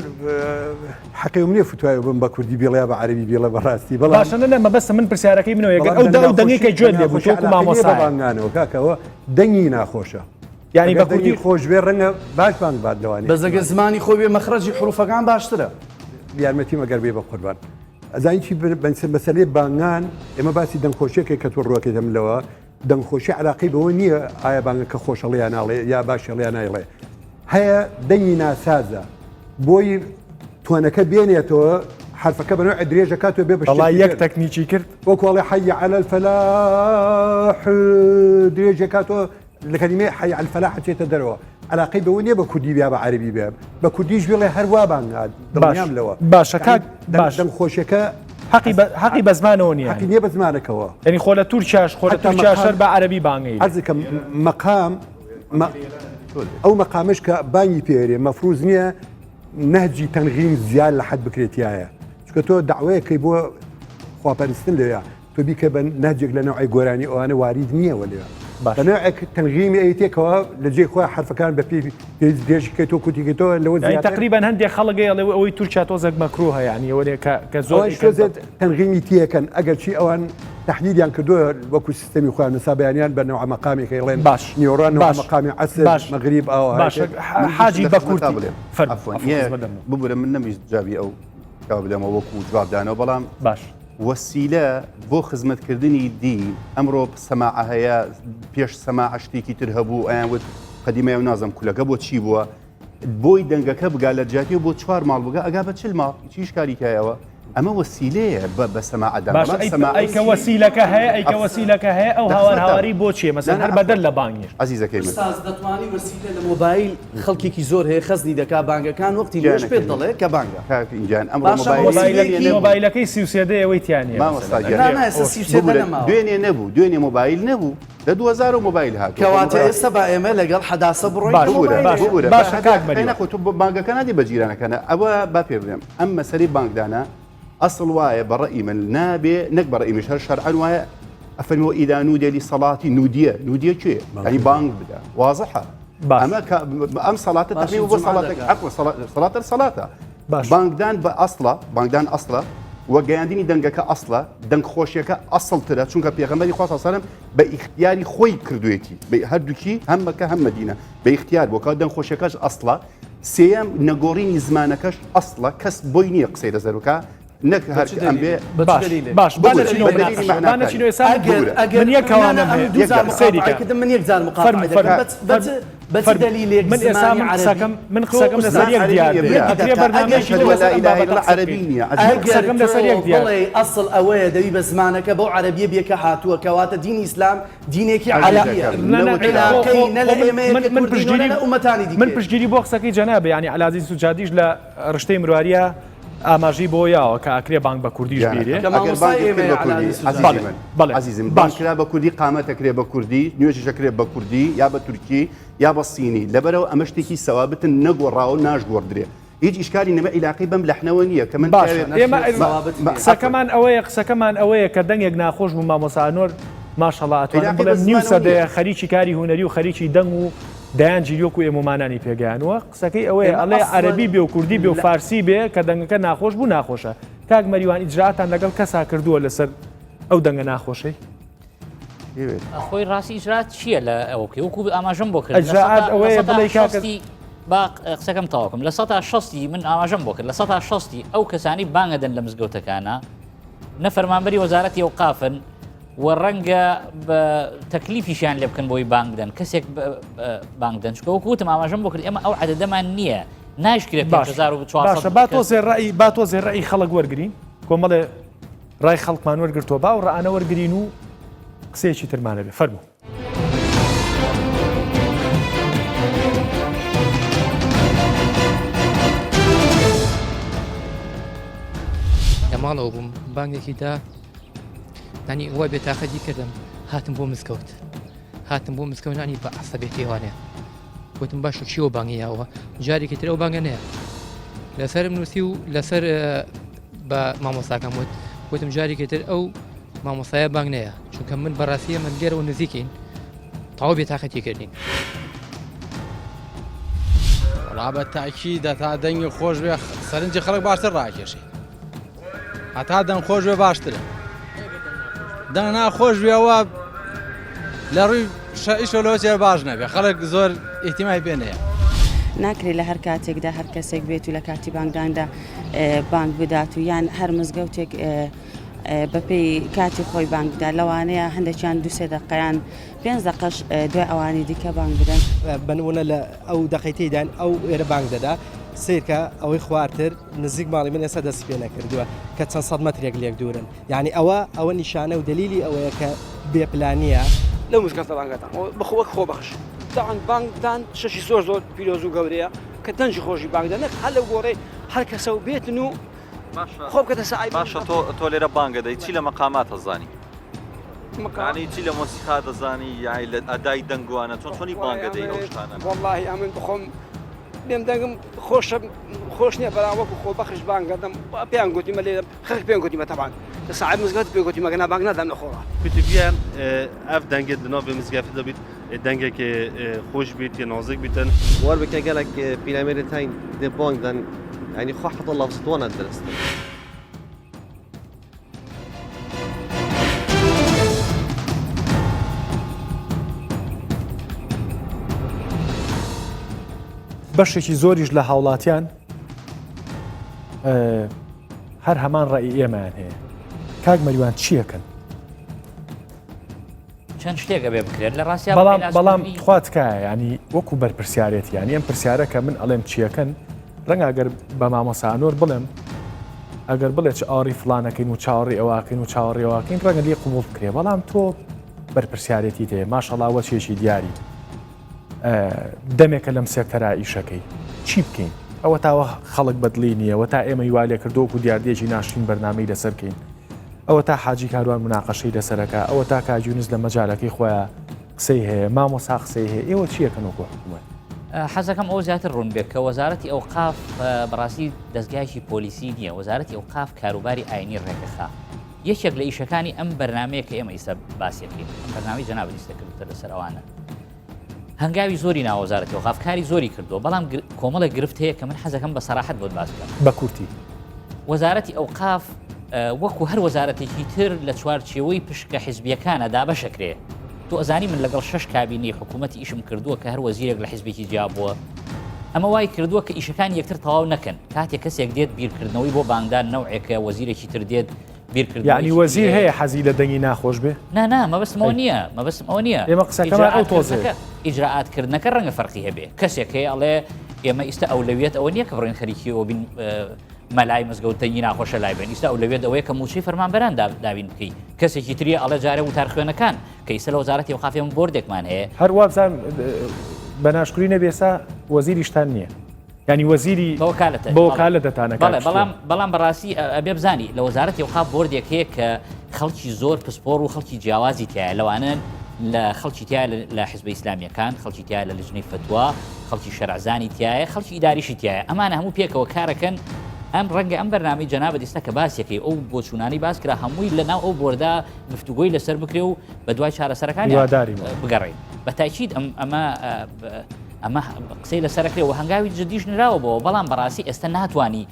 حەقی نییە فتوای بم بە کوردی بێڵیا بە عەرەبی بێڵە بەڕاستی باشە نە بەس من پرسیارەکەی منەوە ئەگەر ئەو دەنگێکە جوێن لێ بوو تۆکو مامۆستا بانگانەوە کاکەوە دەنگی ناخۆشە یعنی بە کوردی خۆش بێ ڕەنگە باش بانگ باد لەوانێ بەزەگە زمانی خۆی بێ مەخرەجی حروفەکان باشترە یارمەتی مەگەر بێ بە قوربان ئەزانی چی مەسەلەی بانگان ئێمە باسی دەنگخۆشیەکێک کە تۆ ڕۆکێ دەملەوە دەنگخۆشی علاقی بەوە نییە ئایا بانگەکە خۆشەڵیان ناڵێ یا باشەڵیان نایڵێ هەیە دەنگی ناسازە بۆی توانەکە بێنێتەوە حرفەکە بەنەوە درێژە کاتوە بێ بەڵای یەک تەکنیکی کرد وەکوڵی حەی عەلە الفەلاح درێژە کاتەوە لە کەلیمەی حەی عەلە الفەلاح چێتە دەرەوە علاقەی بەوە نییە بە کوردی بیا بە عەرەبی بێ بە کوردیش بێڵێ هەروە بانگات دڵنیام لەوە باشە کاک باش دەنگخۆشیەکە حەقی بە زمانەوە نییە حەقی نییە بە زمانەکەوە یعنی خۆ لە تورکیاش خۆ لە تورکیاشەر بە عەرەبی بانگەی عەرزەکەم مەقام ئەو مەقامش کە بانگی پێێرێ مەفروض نییە نهجی تەنغیم زیاد لە حد بکرێتیایە چکە تۆ داوایەکەی بۆ خواپەرستن لێە تۆ بیکە بە نهجێک لە نەوعی گۆرانی ئەوانە وارید نییەوە لێ بەنوعێک تەنغیمی ئەیتێکەوە لە جێ خۆی حرفەکان بە پێی دێژکەی تۆ کوتیکەوە لەوە تقریبان هەندێک خەڵگەی ئەوەی تورکیا تۆزێک مەکروه هەیە ئەوەیە کە زۆر تەنغیمی تیەکەن ئەگەر چی ئەوان تحلیلیان کردووە وەکو سیستەمی خۆیان نسابیانیان بە نەوع مەقامێکی ڵێن باش نیۆڕان مەقامی عەسر مەغریب ئەوە باش حاجی بە کورتی ببورە من نەمیست جابی ئەو کاو بدەمە وەکو جوابدانەوە بەڵام باش وەسیلە بۆ خزمەتکردنی دین ئەمڕۆ سەماع هەیە پێش سەماع شتێکی تر هەبوو ئەیان وت قەدیمە و نازم کولەکە بۆ چی بووە بۆی دەنگەکە بگا لە جاتی بۆ 4 ماڵ بگە ئەگا بە چل ماڵ چیش کاریکایەوە ئەمە وەسیلەیە بە سەماعەدا باش ئەیکە وەسیلەکە هەیە ئەیکە وەسیلەکە هەیە ئەو هاواری بۆ چیە مەسەن هەر بەدەر لە بانگیش عزیزەکەی من ئستاز دەتوانی وەسیلە لە مۆبایل خەڵکێکی زۆر هەیە خەزنی دەکا بانگەکان وەختی لێش پێت دەڵێ کە بانگە کاکەینجان ئەمڕۆ باشە، مۆبایلەکەی 33 ئەوەی تیانە دوێنێ نەبوو دوێنێ مۆبایل نەبوو لە 2000 مۆبایل هات کەواتە ئێستا با ئێمە لەگەڵ حەداسە بڕۆین نەخۆ بانگەکە نادی بە جیرانەکەنە ئەوە با پێ بڵێم ئەم مەسەری بانگدانە ئەسڵ وایە بەڕێی من نابێ نەک بەڕێی من شەرعەن وایە ئەفەرمەوە ئیدا نودێ لسەڵاتی نودیە کوێ ئەنی بانگ بدە وازەحە ئەمە ئەم سەڵاتە تقریبا بۆ سەڵاتە سەڵاتە بانگدان بە ئەسڵە بانگدان ئەسڵە وە گەیاندنی دەنگەکە ئەسڵە دەنگ خۆشیەکە ئەسڵترە چونکە پێغەمبەری خوا سەلەم بە ئیختیاری خۆی کردوێتی هەردووکی هەم مەکە هەم مەدینە بە ئیختیار بۆ کە دەنگ خۆشیەکەش ئەسڵە سێەم نەگۆڕینی زمانەکەش ئەسڵە کەس بۆی نییە قسەی دەزەروکە نەک هەر ئەم بێ باش من یەکجار من ئێستا من قسەکەم لەسەر یەک دیار قسەکەم لەسەر یەک دیار ئەسڵ ئەوەیە دەوی بە زمانەکە بەو عەرەبیە بێکە هاتووە کەواتە دینی ئیسلام دینێکی عەرەبیە من پشتگیری بۆ قسەکەی جەنابێ ینی عەلازیز سوجادیش لە ڕشتەی مروواریە ئاماژی بۆ یاوە کە ئەکرێ بانگ بە کوردیش بیرێ عزیزم بانکرا بە کوردی قامەتەکرێ بە کوردی نوێژی شەکرێ بە کوردی یا بە تورکی یا بە سینی لەبەرەوە ئەمە شتێکی سەوابتن نەگۆڕاوە ناشگۆڕدرێ هیچ ئیشکالی نەمە عیلاقی بەم لەحنەوە نییە کە من قسەکەمان ئەوەیە کە دەنگێک ناخۆش بوو مامۆسانۆر ماشەڵڵا ئەتوانم بڵێم نیو سەدەیە خەریکی کاری هونەری و خەریکی دەنگ و دایان جیلیۆک و ئێمەمانانی پێگەیانوە قسەکەی ئەوەیە ئەڵێ عەرەبی بێ و کوردی بێ و فارسی بێ کە دەنگەکە ناخۆش بوو ناخۆشە کاک مەریوان ئیجراتان لەگەڵ کەسا کردووە لەسەر ئەو دەنگە ناخۆشەی خۆی ڕاستی ئیجرات چییە لە ئەوکە وەکو ئاماژەم بۆ کرد ئەجرات ئەوەیە بڵێ کاکە با قسەکەم تاواکەم لە 16 من ئاماژەم بۆ کرد لە 16 ئەو کەسانی بانگەدەن لە مزگەوتەکانە نە فەرمانبەری وەزارەتی ئەوقافن و ڕەنگە بە تەکلیفیشیان لێ بکەن بۆی بانگ بدەن کەسێک بانگ بدەن چکە وەکوتم ئاماژەم بۆ کرد ئێمە ئەو عەدەدەمان نییە ناشکرێت 5400 با تۆزێ ڕێی خەڵک وەرگین کۆمەڵێ ڕای خەڵکمان وەرگرتووە با و ڕانە وەرگین و قسەیەکی ترمانە بێ فەرموو لە ماڵەوە بووم بانگێکی دا نانی وای بێتاقەتی کردم هاتم بۆ مزگەوت نانی بە عەسەبێتیوانێ گوتم باش چیەوە بانگیاوە جارێکی تر ئەو بانگە نەیە لەسەرم نووسی و لەسەر بە مامۆستاکەم گوتم جارێکی تر ئەو مامۆستایە بانگ نەیە چونکە من بەڕاستیە من لێرەوە نزیکین تاوا بێتاقەتی کردین وڵا بە تاکیدە تا دەنگی خۆش بێ سەرنجی خەڵک باشتر ڕاکێشی هەتا دەنگ خۆش بێ باشترە دەنگ ناخۆش بێەوە لە ڕووی ئیشۆلۆچێ باش نەبێ خەڵک زۆر ئیحتیمای پێ نەیە ناکرێت لە هەر کاتێکدا هەر کەسێک بێت و لە کاتی بانگداندا بانگ بدات و یان هەر مزگەوتێک بەپێی کاتی خۆی بانگدا لەوانەیە هەندێکیان 2-3 دقیقیان 5 دقەش دوای ئەوانی دیکە بانگ بدەن بنمونە لە ئەو دەقەیتەیدان ئەو ئێرە بانگ دەدا سیرکە ئەوەی خواردتر نزیک ماڵی من ئێستا دەست پێ نەکردووە کە چەند سەد مەترێک لێک دوورن یعنی ئەوە نیشانە و دلیلی ئەوەیە کە بێپلانیە لەو مزگەوتە بانگەتان بەخۆوەک خۆ بەخش داوان بانگدان شەشی زۆر پیرۆز و گەورەیە کە دەنجی خۆشی بانگدان نەک هەر لە گۆڕێ هەر کەسە و بێتن و خۆ بکەتە سەعی باشە تۆ لێرە بانگە دەی چی لە مەقامات هەزانی مەقامی چی لە مۆسیقا دەزانی یاعی لە ئەدای دەنگوانە چۆنی بانگە دەی ئەو شتانە وەڵڵاهی ئەمن بخۆم لێم دەنگم خۆش نییە بەراوەکو خۆ بەخش بانگەدەم پێیان گوتیمە لێ خەڵک پێیان گوتیمە تەبان لە ساعت مزگەوت پێ گوتیمە گەنا بانگ نادەم لەخۆڕە کوتیبیان ئەف دەنگێت لەناو مزگەفت دەبیت دەنگێکی خۆش بیت یا نازک بیتن وار بکە گەلک پیرامێری تاین دێ بانگدان ینی خۆ حەتە لەفزتوانە دەرست بەشێکی زۆریش لە هاوڵاتیان هەر هەمان ڕێی ئێمەیان هەیە کاک مەریوان چیەکەن چەند شتێکە بێ بکرێت لە ڕاستیا بەڵام خوات تکایە ینی وەکو بەرپرسیارێت یانی ئەم پرسیارەکە من ئەڵێم چیەکەن ڕەنگە ئەگەر بە مامۆسانۆر بڵێم ئەگەر بڵێت ئاڕی فلانەکەین و چاوەڕی ئەوواکەین و چاوەڕی ئەوواکەین ڕەنگە لێ قوبوڵ بکرێ بەڵام تۆ بەرپرسیارەتی تێ ماشەڵاوە چێکی دیاری دەمێکە لەم سێکتەرا ئیشەکەی چی بکەین ئەوە تاوە خەڵک بەدڵی نییە تا ئێمە یوالێ کردووەکو دیاردێکی ناشرین بەرنامەی لەسەرکەین ئەوە تا حاجی کاروان مناقەشەی لەسەرەکە ئەوە تا کاجونس لە مەجالەکەی خۆیان قسەی هەیە مامۆسا قسەی هەیە ئێوە چیەکەنەوە حکوومەت حەزەکەم ئەو زیاتر ڕوون بێت کە وەزارەتی ئەوقاف بەڕاستی دەستگایکی پۆلیسی نییە وەزارەتی ئەوقاف کاروباری ئاینی ڕێگەخا یەکێک لە ئیشەکانی ئەم بەرنمەیە کە ئێمە ئیستا باسیەکەین بەرنامەی جەناب لیستەکردتە لەسەر ئەوانە هەنگاوی زۆری ناو وەزارەتی ئەوقاف کاری زۆری کردو بەڵام کۆمەڵێک گرفت هەیە کە من حەزەکەم بە سەراحەت بۆت باس بکەم بە کورتی وەزارەتی ئەوقاف وەکو هەر وەزارەتێکی تر لە چوارچێوەی پشکە حیزبیەکانە دابەشەکرێ تۆ ئەزانی من لەگەڵ 6 کابینەی حکوومەتی ئیشم کردووە کە هەر وەزیرێک لە حیزبێکی جیابووە ئەمە وای کردووە کە ئیشەکان یەکتر تەواو نەکەن کاتێک کەسێک دێت بیرکردنەوەی بۆ بانگدان نەوعێکە وەزیرێکی تر دێت بیرکردن یعنی وەزیر هەیە حەزی لە دەنگی ناخۆش بێ نا مەبەستمەوە نییە مەبەستمەوە نییە ئێمە قسەکەمان ئەو تۆزەکە ئیجراعاتکردنەکە ڕەنگە فەرقی هەبێ کەسێک هەیە ئەڵێ ئێمە ئیستا ئەولەویەت ئەوە نییە کە بڕێن خەریکیەوە بین مەلای مزگەوتەنگی ناخۆشە لای بێن ئیستا ئەولەوێت ئەوەیە کە موچەی فەرمانبەران داوین بکەی کەسێکی تریە ئەڵە جارە وتار خوێنەکان کە ئیستا لە وەزارەتی ئەوقافێ بۆردێکمان هەیە هەروە بزان بەناشکری نەبێسا وەزیریشتان نییە ینی وەزیری بەوەکالە دەتانەکە بەڵام بەڕاستی ئەبێ بزانی لە وەزارەتی ئەوقاف بۆردێک هەیە کە خەڵکی زۆر پسپۆڕ و خەڵکی جیاوازی تایە لەوانن لە خەڵکی تایە لە حیزبە ئیسلامیەکان خەڵکی تایە لە لجنەی فتووا خەڵکی شەرعزانی تایە خەڵکی ئیداریشی تایە ئەمانە هەموو پێکەوە کارەکەن ئەم ڕەنگە ئەم بەرنامەی جەنابە دیستە کە باسیەکەی ئەو بۆچوونانی باس کرا هەمووی لەناو ئەو بۆردا گفتوگۆی لەسەر بکرێ و بە دوای چارەسەرەکانی بگەڕێن بە تاکید ئەمە قسەی لەسەرەکرێ و هەنگاوی جدیش نراوەبەوە بەڵام بەڕاستی ئێستا ناتوانی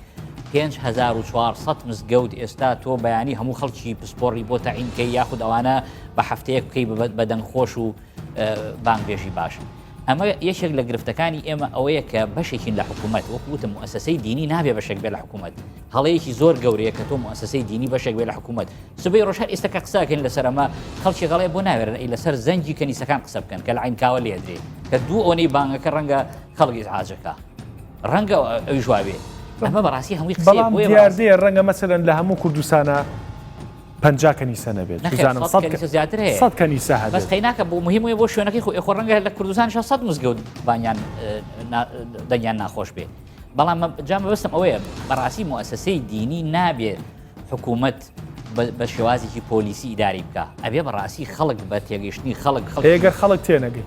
5400 مزگەوت ئێستا تۆ بەیانی هەموو خەڵکی پسپۆڕی بۆ تەعینکەی یاخود ئەوانە بە هەفتەیەک بکەی بەدەنگ خۆش و بانگبێژی باش ئەمە یەکێک لە گرفتەکانی ئێمە ئەوەیە کە بەشێکین لە حکوومەت وەکوتم مؤسسەی دینی نابێ بەشێک بێ لە حکوومەت هەڵەیەکی زۆر گەورەیە کە تۆ مؤسسەی دینی بەشێک بێ لە حکوومەت سبەی ڕۆژ هەر ئێستا کە قساکەین لەسەر ئەمە خەڵکی غەڵێ بۆ ناوێرن لەسەر زەنگی کەنیسەکان قسە بکەن کە لە عینکاوە لێدرێ کە دوو ئەوەی بانگەکە ڕەنگە خەڵکی ئازەکە ڕەنگە ئەوی جوابێ ئەمە بەڕاستی هەمووی قسەیە بەڵام دیاردەیە ڕەنگە مەسەلەن لە هەموو کوردستانە 50 کەنیسە نەبێت بزانم 100 زیاتر هەیە 100 کەنیسە هەبێت بەس قەیناکە بۆ مهمە بۆ شوێنەکەی خۆ ڕەنگە لە کوردستان 100 مزگەوت بانیان دەنگیان ناخۆش بێ بەڵام جا مەبەستم ئەوەیە بەڕاستی مؤسسەی دینی نابێت حکوومەت بە شێوازێکی پۆلیسی ئیداری بکە ئەبێ بەڕاستی خەڵک بە تێگەیشتنی ئێگەر خەڵک تێنەگەی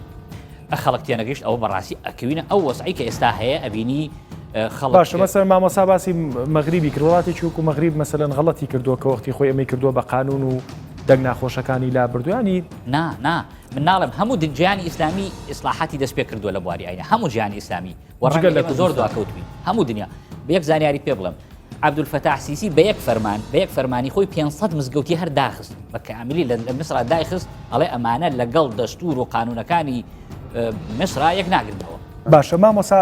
خەڵک تێنەگەیشت ئەوە بەڕاستی ئەکەوینە ئەو وەسعی کە ئێستا هەیە ئەبینی باشە مەسەر مامۆسا باسی مەغریبی کرد وڵاتێکی وەکو مەغریب مەسەلەن غەڵەتی کردووە کە وەختی خۆی ئەمەی کردووە بە قانون و دەنگ ناخۆشەکانی لا بردویانی نا من ناڵم هەموو گیانی ئیسلامی ئیسلاحاتی دەست پێ کردووە لە بواری ئاینە هەموو گیانی ئیسلامی وەڕەنگە زۆر دواکەوتبین هەموو دنیا بە یەک زانیاری پێ بڵم عەبدولفەتاح سیسی بە یەک فەرمانی خۆی 500 مزگەوتی هەر داخست بە کاملی لە میسرا دایخست ئەڵێ ئەمانە لەگەڵ دەستور و قانونەکانی میسرا یەک ناگرنەوە باشە مامۆسا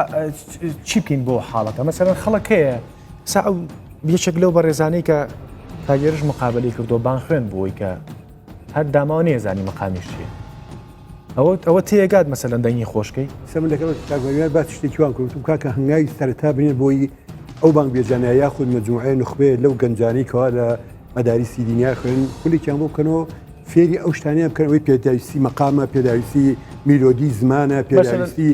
چی بکەین بۆ حاڵەکە مەسەرەن خەڵکەیە سا یەکێک لەو بە ڕێزانەی کە کاگەرش مقابلی کردو بان خوێن بووی کە هەر داماوە نێزانی مەقامیش چیە ئەوە تێگات مەسەلەن دەنگی خۆشکەی سەمن دەکەوێت کاگوێر باس شتێکیوان کردم کاکە هەنگاوی سەرەتا بنێن بۆی ئەو بانگ بێجانە یاخود مەجموعەیە نخبێ لەو گەنجانەی کەوا لە مەدارسی دینیا خوێن خولێکیان بۆ بکەنەوە فێری ئەو شتانەیە بکەنەوەی پێداویستی مەقامە پێداویستی میلۆدی زمانە پێداویستی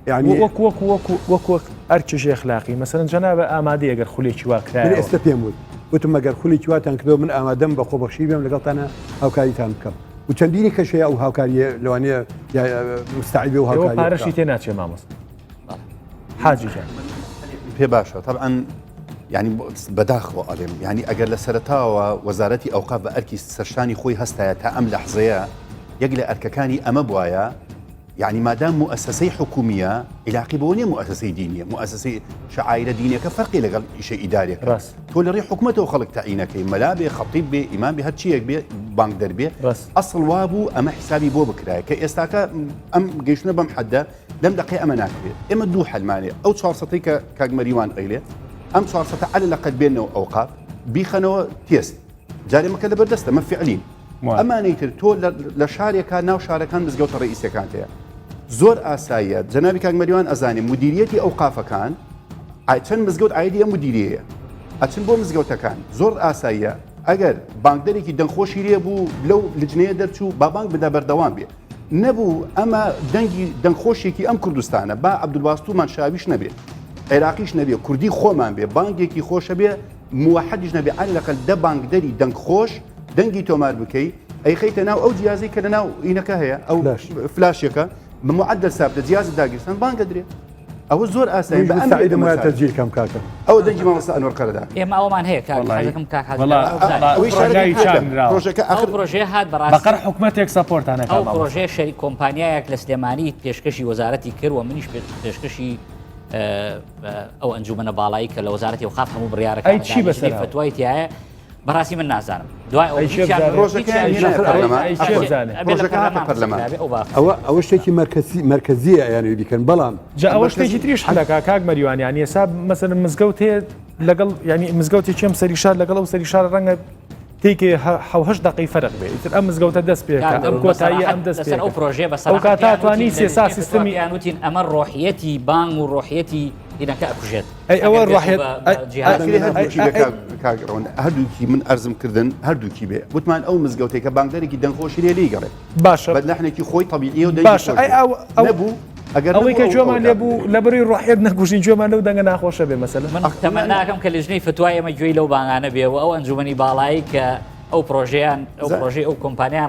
وەکو ئەرکێژی ئەخلاقی مەسەرەن جەنابە ئامادەی ئەگەر خولێکی وا کرایەوە ئێستا پێم وت وتم ئەگەر خولێکی واتان کردەوە من ئامادەم بە خۆبەخشی بێم لەگەڵتانە هاوکاریتان بکەم و چەندینی کەشەیە ئەو هاوکاریە لەوانەیە مستعیبێ و هاوکاری پارەشی تێ ناچێ مامۆستا حاجی پێ باشە طبعاً ینی بەداخەوە ئەڵێم ینی ئەگەر لە سەرەتاوە وەزارەتی ئەوقاف بە ئەرکی سەرشانی خۆی هەستایە تا ئەم لەحزەیە یەک لە ئەرکەکانی ئەمە بواە يعني مادام مؤسسة حكومية علاقة بونية مؤسسة دينية مؤسسة شعائر دينية كفرق لغل شيء إداري راس تقول ري حكومته وخلق تعيينك ملابي خطيب بي إمام بي هالشيء بي بانك دربي أصل وابو أما حسابي بو بكراي كإستاكا أم جيشنا بمحدة لم دقي أما ناكبي إما دو حل ماني أو صارصتي كاجمريوان قيلة أم صارصتي على لقد بيننا أوقاف بيخنوا تيست جاري ما كده بردسته ما فعلين ئەمانەی تر تۆ لە شارێکە ناو شارەکان مزگەوتە ڕئیسەکان هەیە زۆر ئاساییە جەنابی کاک مەریوان ئەزانێ مدیریەتی ئەو قافەکان چەند مزگەوت ئایدیە مدیریەیە ئەچن بۆ مزگەوتەکان زۆر ئاساییە ئەگەر بانکدەرێکی دەنگخۆشی لێ بوو لەو لجنەیە دەرچوو با بانک بدا بەردەوام بێ نەبوو ئەمە دەنگی دەنگخۆشێکی ئەم کوردستانە با عەبدولباستومان شاویش نەبێت عێراقیش نەبێ کوردی خۆمان بێ بانکێکی خۆشە بێ موحەدیش نەبێ عەلەقەل دە بانکدەری دەنگخۆش دەنگی تۆمار بکەی ئەی خەیتە ناو ئەو جیازەی کە لە ناو ئینەکە هەیە ئەو فلاشێکە بە معدل سابتە جیازە داگیرستان بانکە درێ ئەوە زۆر ئاسایی بە ئەم ئەمە تەجیل کەم کاکە ئەو دەنگی مامۆستا ئەنوەر قەرەدا ئێمە ئەومان هەیە کاکەم کاک ئەو پرۆژێ هات بەقەر حکومەتێک سەپۆرتانە ئەو پرۆژێ شەریک کۆمپانیایەک لە سلێمانی پێشکەشی وەزارەتی کرد و منیش پێشکەشی ئەو ئەنجومەنە باڵایی کە لە وەزارەتی وقاف هەموو بڕیارەکە فتوای تایە بەڕاستی من نازانم دوای ئەوە شتێکی مرکزیە یانوی بیکەن بەڵام ئەوە شتێکی تریش حلەکە کاک مەریوانیان ێسا مەسەر مزگەوت هەیە لەگەڵ ینی مزگەوتی چێم سەری شار لەگەڵ ئەو سەری شار ڕەنگە تێکی هەش دقی فەرق بێ ئیتر ئەم مزگەوتە دەست پێکە ئەم کۆتایی ئەم دەست ئەو پرۆژێ بە ئەو کاتاتوانی سێسا سیستمی یانوتین ئەمە ڕۆحیەتی بانگ و ڕۆحیەتی ئینەکە ئەکوژێت ئەوە ڕۆحیەت هەردووکی من ئەرزم کردن هەردووکی بێ وتمان ئەو مزگەوتێکە بانکدەرێکی دەنگخۆشی لێ گەڕێت باشە بە لەحنێکی خۆی طبیعی و باشە نەبوو ئەوەی کە جۆمان لێ بوو لە بەری ڕۆحیەت نەکوژین جۆمان لەو دەنگە ناخۆشە بێ مەسەلەن من تەمەن ناکەم کە لژنەی فتوای ئەمە گوێی لەو بانگانە بێ و ئەو ئەنجومەنی باڵایی کە ئەو پرۆژیان ئەو پرۆژی ئەو کۆمپانیان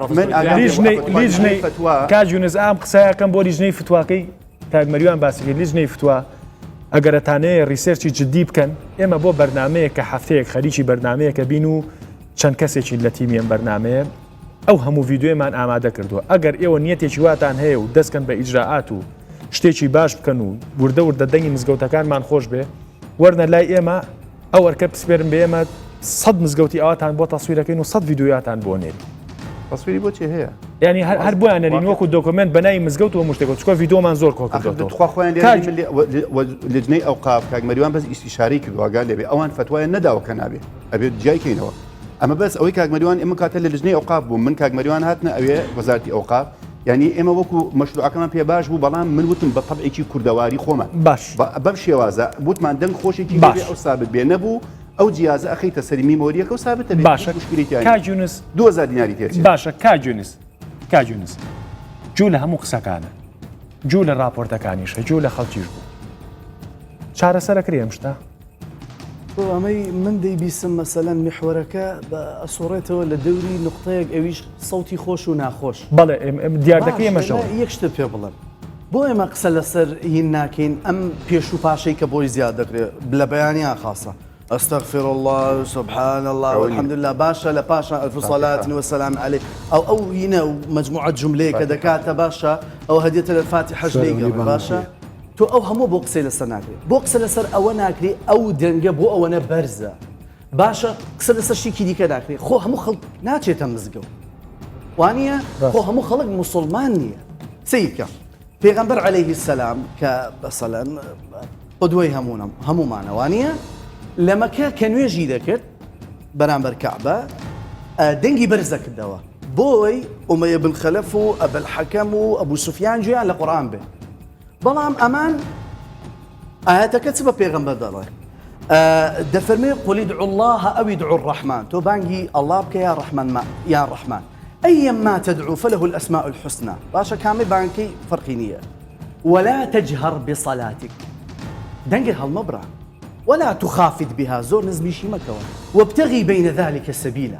لیژنەی کاجونز ئام قسایەکەم بۆ لیژنەی فتواکەی کاک مەریوان باسی لیژنەی فتوا ئەگەرەتانەیە ریسێرچی جدی بکەن ئێمە بۆ بەرنمەیە کە هەفتەیەک خەریکی بەرنمەیەکە بین و چەند کەسێکی لە تیمیان بەرنمەیە ئەو هەموو ڤیددیۆمان ئامادە کردووە ئەگەر ئێوە نیەتێکی واتان هەیە و دەستکەن بە ئیجراعات و شتێکی باش بکەن و وردە وردە دەنگی مزگەوتەکانمان خۆش بێ وەرنە لای ئێمە ئەو وەرکە پسپێرم بە ئێمە 100 مزگەوتی ئەواتان بۆ تەسویرەکەین و 100 ڤیددیۆیاتان بۆ نێری تەسویری بۆچی هەیە ینی هەر بۆیان نەرین وەکو دۆکمنت بەنای مزگەوت و مشتێک چکۆ ڤیددیۆمان زۆر کۆ کردوخواخۆیان لجنەی ئەو قاف کاک مەریوان بەس ئیسیشارەی کردواگان لێبێ ئەوان فتوایان نەداوە کە نابێ ئەبێت جیایکەینەوە ئەمە بەس ئەوەی کاک مەریوان ئێمە کاتە لە لجنەی ئەو قاف بوو من کاک مەریوان هاتنە ئەوێ وەزارەتی ئەو قاف یعنی ئێمە وەکو مەشروعەکەمان پێ باش بوو بەڵام من وتم بە تەبعێکی کوردەواری خۆمان باش بەم شێوازە وتمان دەنگ خۆشێکی بێ ئەو سابت بێ نەبوو ئەو جیازە ئەخەیتە سەری میمۆریەکە و سابتە باشە کاجونس 2000 دیناری تێچێت باشە کاجونس جوو لە هەموو قسەکانە جوو لە راپۆرتەکانیشە جوو لە خەڵکیش بوو چارەسەرەکرێ ئەم شتە ئەمەی من دەیبیسم مەسەلەن میحوەرەکە بە ئەسۆڕێتەوە لە دەوری نقطەیەک ئەویش سەوتی خۆش و ناخۆش بەڵێ دیاردەکەی ئێمەشەوە یەک شتە پێ بڵێن بۆ ئێمە قسە لەسەر هین ناکەین ئەم پێش و پاشەی کە بۆی زیاد دەکرێت لە بەیانیان خاصە أستغفر الله سبحان الله والحمد لله باشا لباشا ألف صلاة والسلام عليه أو هنا مجموعة جملة كذا كاتب باشا أو هدية الفاتحة جليقة باشا تو أو همو بوكسي لسر ناكري بوكسي لسر أو ناكري أو دنجة بو أو أنا برزة باشا قسر لسر شي كي دي كناكري خو همو خلق ناتشي تمزقو وانيا خو همو خلق مسلمانية سيكا پیغمبر عليه السلام كمثلا قدوي همو معنا وانيا لما كان يجي ذكر بنامبر كعبة دنجي برزك الدواء بوي أمية بن خلف أبو الحكم وأبو سفيان جاء القرآن به بلام أمان آيات كتب بيغمبر دلار دفرمي قل ادعوا الله أو ادعوا الرحمن تو بانجي الله بك يا رحمن ما يا الرحمن أيا ما تدعو فله الأسماء الحسنى باشا كامل بانكي فرقينية ولا تجهر بصلاتك دنجي هالمبرة ولا تخافت بها زور نزمي شي مكوى وابتغي بين ذلك السبيل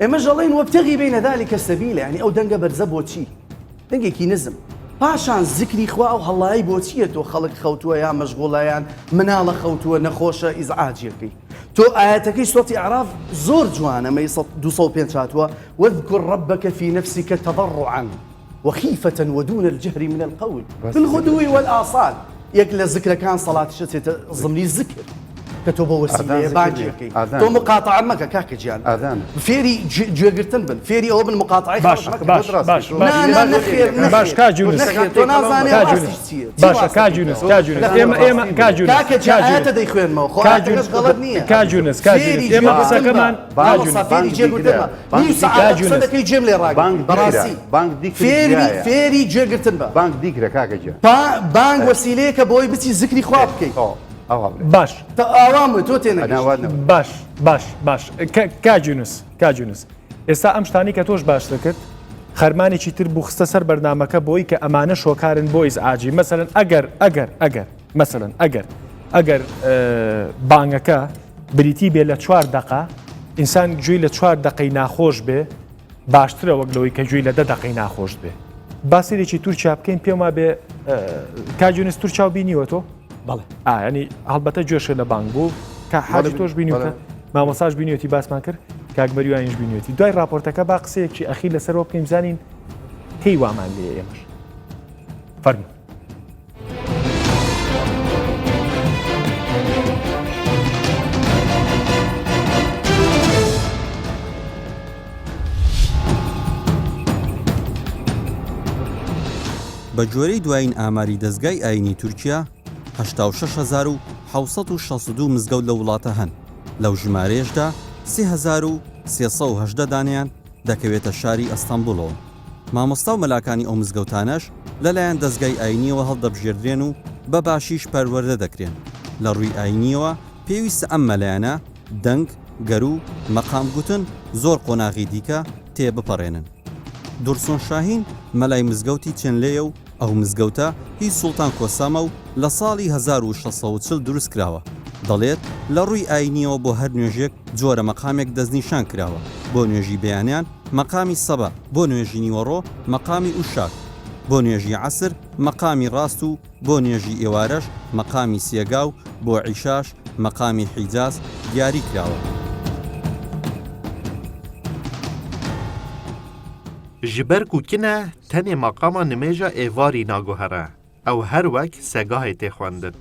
اما جالين وابتغي بين ذلك السبيل يعني او دنگا برزه بوتشي دنگا كي نزم باشان ذكري خوا او هلاي بوتشيتو خلق خوتو يا مشغوليان منال خوتو نخوشه ازعاجيكي تو اياتك صوت اعراف زور جوانا ما يصط دو صوت بينتاتوا واذكر ربك في نفسك تضرعا وخيفة ودون الجهر من القول بالغدو والآصال يقل الذكر كان صلاة الشتاء ضمني الذكر کە تۆ بۆ وەسیلەیە بانگیەکەی تۆ مقاتعە مەکە کاکە گیان فێری گوێگرتن بن فێری ئەوە بن مقاتعی باش کاجونس تۆ نازانێت باشە کاجونس ئێمە کاکە دەیخوێنمەوە خۆگەڵت نییە کاجونس ئێمە قسەکەمان فێری جێگرتنمە نیم سەعات قسە دەکەی جێم لێ ڕاگەی بەڕاستی فێری جێگرتن بە بانگ دیگرە کاکەجە بانگ وەسیلەیە کە بۆی بچی زیکری خوا بکەیت باش تا ئاوام تۆ تێنە باش کاجونس ئێستا ئەم شتانی کە تۆش باش دەکرد خەرمانێکی تر بوو خستە سەر بەرنامەکە بۆی کە ئەمانە شۆکارن بۆ ئیزعاجی مەسەلەن ئەگەر بانگەکە بریتی بێ لە 4 دقە ئینسان گوێی لە 4 دقەی ناخۆش بێ باشترە وەک لەوەی کە گوێی لە 10 دقەی ناخۆش بێ باسیێکی تورکیا بکەین پێم وا بێ کاجونس تورکیا و بینیوە تۆ بەڵێ ینی هەڵبەتە گوێشە لە بانگ بوو کە حاجی تۆش بینیوتە مامۆساژ بینیوەتی باسمان کرد کاکبەریوانیش بینیوەتی دوای راپۆرتەکە با قسەیەکی ئەخیر لەسەرەوە بکەین زانین کەی وامان لێ ئێمەش فەرموو بە جۆرەی دوایین ئاماری دەستگای ئاینی تورکیا 86,762 مزگەوت لە وڵاتە هەن لەو ژمارەیەشدا 3,318 دانیان دەکەوێتە شاری ئەستەمبولەوە مامۆستا و مەلاکانی ئەو مزگەوتانەش لەلایەن دەستگای ئاینیەوە هەڵدەبژێردرێن و بە باشیش پەروەردە دەکرێن لە ڕووی ئاینیەوە پێویستە ئەم مەلایەنە دەنگ گەرو مەقام گوتن زۆر قۆناغی دیکە تێبپەڕێنن دورسۆن شاهین مەلای مزگەوتی چێنلێیە و ئەو مزگەوتە هیچ سوڵتان کۆسامە و لە ساڵی 1640 دروست کراوە دەڵێت لە ڕووی ئاینیەوە بۆ هەر نوێژێک جۆرە مەقامێک دەستنیشان کراوە بۆ نوێژی بەیانیان مەقامی سەبە بۆ نوێژی نیوەڕۆ مەقامی ئوشاک بۆ نوێژی عەسر مەقامی ڕاست و بۆ نوێژی ئێوارەش مەقامی سێگا و بۆ عیشاش مەقامی حیجاز دیاری کراوە ji ber ku kine tenê maqama nimêja êvarî naguhere ew her wek segahê tê xwendin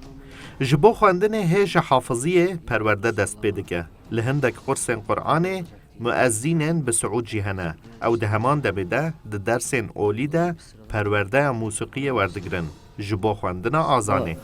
ji bo xwendinê hêja hafiziyê perwerde dest pê dike li hindek qursên Qur'anê müezzînên bi Siûd jî hene ew di heman debê de di dersên olî de perwerdeya musîqiyê werdigirin ji bo xwendina azanê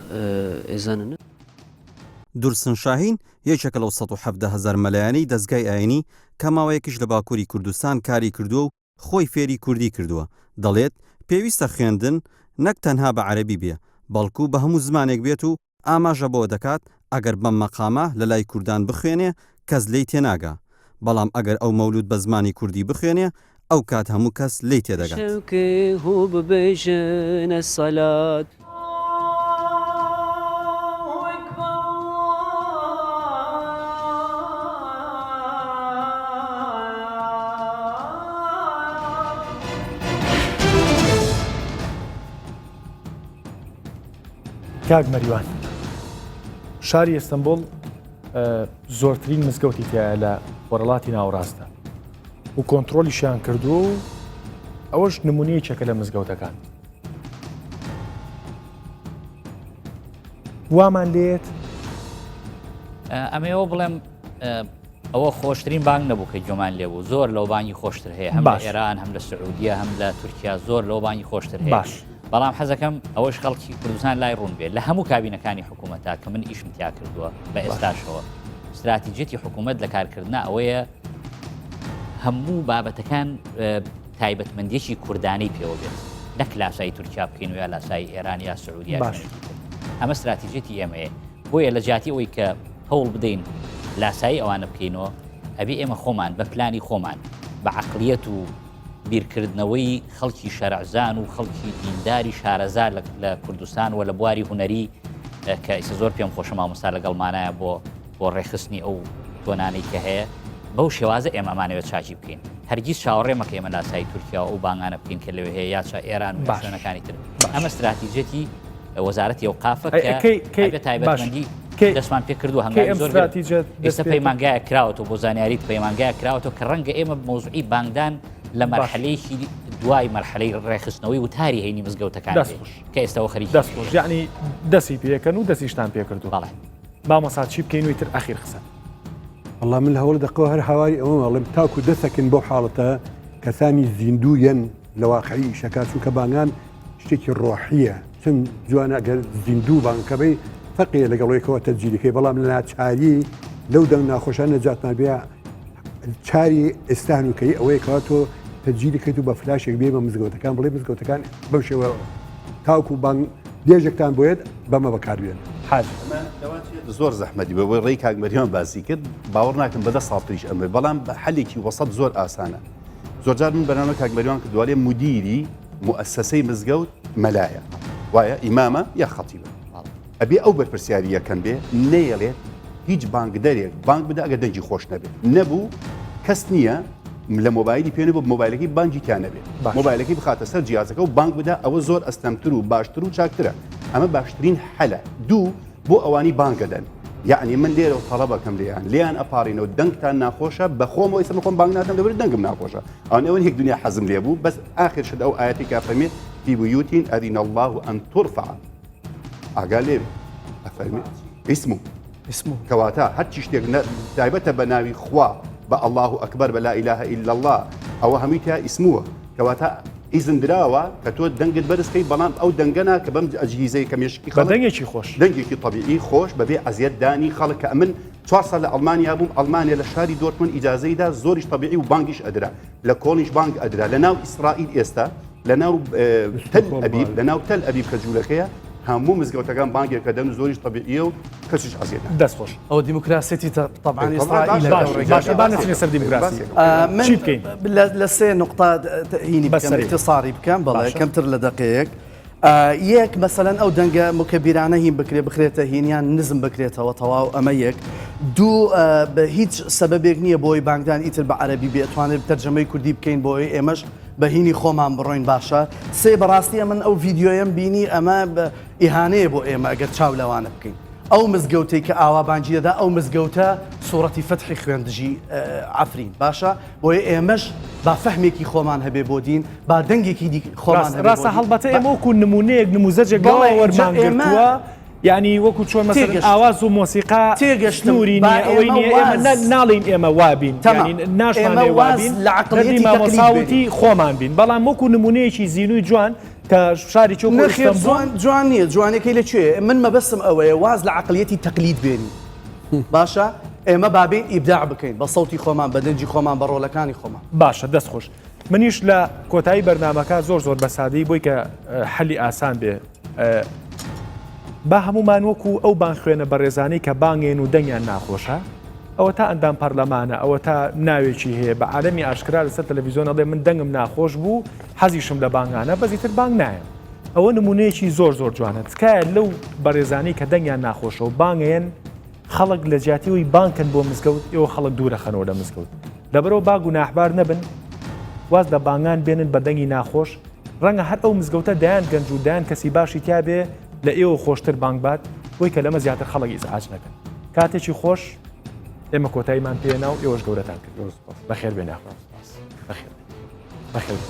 دورسن شاهین یەکێکە لەو 170,000 مەلایەنەی دەستگای ئاینی کە ماوەیەکیش لە باکووری کوردستان کاری کردووە و خۆی فێری کوردی کردووە دەڵێت پێویستە خوێندن نەک تەنها بە عەرەبی بێ بەڵکو بە هەموو زمانێک بێت و ئاماژە بۆ دەکات ئەگەر بەم مەقامە لە لای کوردان بخوێنێ کەس لی تێناگا بەڵام ئەگەر ئەو مەولود بە زمانی کوردی بخوێنێ ئەو کات هەموو کەس لی تێدەگات کاک مەریوان شاری ئەستەمبۆڵ زۆرترین مزگەوتی تایە لە وەرەڵاتی ناوەڕاستە و کۆنتترۆلیشیان کردو و ئەوەش نمونەیەکێکە لە مزگەوتەکان وامان لێت ئەمەوە بڵێم ئەوە خۆشترین بانگ نەبوو کە گوێمان لێبوو زۆر لەو بانگی خۆشتر هەیە هەم لە ئێران هەم لە سعودیە هەم لە تورکیا زۆر لەو بانگی خۆشتر هەیە بەڵام حەزەکەم ئەوەش خەڵکی کوردستان لای ڕوون بێت لە هەموو کابینەکانی حکوومەتە کە من ئیشم تیا کردووە بە ئێستاشەوە استراتیجێتی حکوومەت لە کارکردنا ئەوەیە هەموو بابەتەکان تایبەتمەندیەکی کوردانەی پێوە بێت نەک لاسایی تورکیا بکەین و یا لاسایی ئێران یا سعودیا ئەمە استراتیجێتی ئێمەیە بۆیە لە جاتی ئەوەی کە هەوڵ بدەین لاسایی ئەوانە بکەینەوە ئەبێ ئێمە خۆمان بە پلانی خۆمان بە عەقلیەت و بیرکردنەوەی خەڵکی شەرعزان و خەڵکی دینداری شارەزار لە کوردستان و لە بواری هوەری کە ئیسە زۆر پێم خۆشە مامۆستا لەگەڵمانایە بۆ ڕێخستنی ئەو تۆنانەی کە هەیە بەو شێوازە ئێمەمانەوێت چاچی بکەین هەرگیز چاوەڕێمەکە ئێمە لاسایی تورکیا و بانگانە بکەین کە لەوێ هەیە یا ئێران و شوێنەکانی تر ئەمە استراتیجێتی وەزارەتی ئەو قافە کە تایبەتمەندی دەستمان پێ کردو هەنگاوی زۆر ئێستا پەیمانگایە کراوەتەوە بۆ زانیاریت پەیمانگایە کراوەتەوە کە ڕەنگە ئێمە مۆزوعی بانگدان لە مەرحلەیەکی دوای مەرحلەی ڕێخستنەوەی وتاری هەینی مزگەوتەکان کە ئێستاەوە خەریکی دەستخۆش یعنی دەستی پێکەن و دەستیشتان پێ کردو بەڵێ مامۆسا چی بکەین ویتر ئەخیر قسە والله من هەوڵ دەقەوە هەر هاواری ئەوەڵم تاکو دەسەکن بۆ حاڵەتە کەسانی زیندوویەن لە واقعی شەکا چونکە بانگان شتێکی ڕۆحیە چەند جوانە ئەگەر زیندوو بانکەبەی فەقیە لەگەڵەوەیەکەوە تەجیریکەی بەڵام لە ناچاری لەو دەنگ ناخۆشان نەجاتمان بێ چاری ئێستانوکەی ئەوەیە کەوا تۆ تەجیریکەیت و بە فلاشێک بێ بە مزگەوتەکان بڵێ مزگەوتەکان بەو شێوە تاکو بانگ دێژێکتان بۆیێت بەمە بەکاربێن حاج زۆر زەحمەتی بەوەی ڕێی کاکمەریان باسی کرد باوەڕ ناکەم بەدە ساڵتریش ئەمە بەڵام حەلێکی وەسەد زۆر ئاسانە زۆرجار من بەنامە کاکمەریان کە دوالێ مدیری مؤسسەی مزگەوت مەلایە وایە ئیمامە یا خەتیبە ئەبێ ئەو بەرپرسیاریەکەم بێ نەیەڵێت هیچ بانگدەرێک بانگ بدە ئەگە دەنگی خۆش نەبێت نەبوو کەس نییە لە مۆبایلی پێێنە بۆ مۆبایلەکەی بانگی تیانەبێت مۆبایلەکەی بخاتە سەر جیازەکە و بانگ بدە ئەوە زۆر ئەستەمتر و باشتر و چاکترە ئەمە باشترین حەلە دوو بۆ ئەوانی بانگەدەن یعنی من لێرە و تەڵەبەکەم لیان ئەپارینەوە دەنگتان ناخۆشە بەخۆمەوەی سەر خۆم بانگ نادەم دەبێت دەنگم ناخۆشە ئەوان ئەوەن هێک دنیا حەزم لێ بوو بەس ئاخر شت ئەو ئاەتی کافەرمێت فی بیوتین ئەذین الله ئەن ترفع ئاگا لێ ئەفەرمێت اسمه کەواتە هەرچی شتێک تایبەتە بە ناوی خوا بە الله ئەکبەر بە لا إله إلا الله ئەوە هەمووی تا ئیسمووە کەواتە ئیزن دراوە کە تۆ دەنگت بەرزکەی بەڵام ئەو دەنگەنا کە بەم ئەجهیزەی کەمێشکی دەنگێکی خۆش دەنگێکی طبیعی خۆش بەبێ ئەزیەت دانی خەڵک کە من 4 ساڵ لە ئەڵمانیا بووم ئەڵمانیا لە شاری دۆرتموند ئیجازەیدا زۆریش طبیعی و بانگیش ئەدرا لە کۆنیش بانگ ئەدرا لە ناو ئیسرائیل ئێستا لە ناو تەل ئەبیب لە ناو تەل ئەبیب کە جوولەکەیە هەموو مزگەوتەکان بانگێکە دەن زۆریش طبیعیە و کەسیش ئەزیێتە دەستخۆش ئەو دیموکراسیەتی طبعا ئیسرائیل باشە سەر دیموکراسی چی بکەین لە سێ نقطە هینی بکەم اختصاری بکەم بەڵێ کەمتر لە دقەیەک یەک مەسەلەن ئەو دەنگە مکەبیرانە هین بکرێتە هینیان نزم بکرێتەوە تەواو ئەمە یەک دوو بە هیچ سەبەبێک نییە بۆی بانگدان ئیتر بە عەربی بێتوانێت تەرجەمەی کوردی بکەین بۆی ئێمەش بە هینی خۆمان بڕۆین باشە سێ بەڕاستیە من ئەو ڤیددیۆیەم بینی ئەمە ئیهانەیە بۆ ئێمە ئەگەر چاو لەوانە بکەین ئەو مزگەوتەی کە ئاوابانجی دەدا ئەو مزگەوتە سوورەتی فەتحی خوێندژی عەفرین باشە بۆیە ئێمەش با فەهمێکی خۆمان هەبێ بۆ دین با دەنگێکی خۆمان ڕاستە هەڵبەتە ئێمە وەکو نمونەیەک نموزەجێک وەرمانگرتووە ینی وەکو چۆن مەسەڵەن ئاواز و مۆسیقا تێگەشتنوری نیە ئەوەی نیە ئێمە ناڵین ئێمە وابین ناشمانێ وابین لە عەقڵیەتی مامۆساوتی خۆمان بین بەڵام وەکو نمونەیەکی زیینوی جوان کە شاری چۆ جوان نییە جوانەکەی لەکوێ من مەبەستم ئەوەیە واز لە عەقڵیەتی تەقلید بێنی باشە ئێمە بابین ئیبداع بکەین بە سەوتی خۆمان بە دەنجی خۆمان بە ڕۆلەکانی خۆمان باشە دەستخۆش منیش لە کۆتایی بەرنامەکە زۆر بەسادەی بۆی کە حەلی ئاسان بێ با هەمومان وەکو ئەو بان خوێنە بە ڕێزانەی کە بانگێن و دەنگیان ناخۆشە ئەوە تا ئەندام پەرلەمانە ئەوە تا ناوێکی هەیە بە عالەمی ئاشکرا لەسەر تەلەڤیزیۆن ئەڵێ من دەنگم ناخۆش بوو حەزیشم لە بانگانە بەزیتر بانگ نایە ئەوە نمونەیەکی زۆر جوانە تکایە لەو بەڕێزانەی کە دەنگیان ناخۆشە و بانگێن خەڵک لە جیاتیەوەی بانکن بۆ مزگەوت ئێوە خەڵک دوورە خەنەوە لە مزگەوت لەبەرەوە با گوناحبار نەبن واز لە بانگان بێنن بە دەنگی ناخۆش ڕەنگە هەر ئەو مزگەوتە دایان گەنج و دایان کەسی باشی تیا بێ لە ئێوە خۆشتر بانگ بات بۆی کە لەمە زیاتر خەڵک ئیزعاج نەکەن کاتێکی خۆش ئێمە کۆتاییمان پێێنا و ئێوەش گەورەتان کرد بەخێر بێنە بەخێر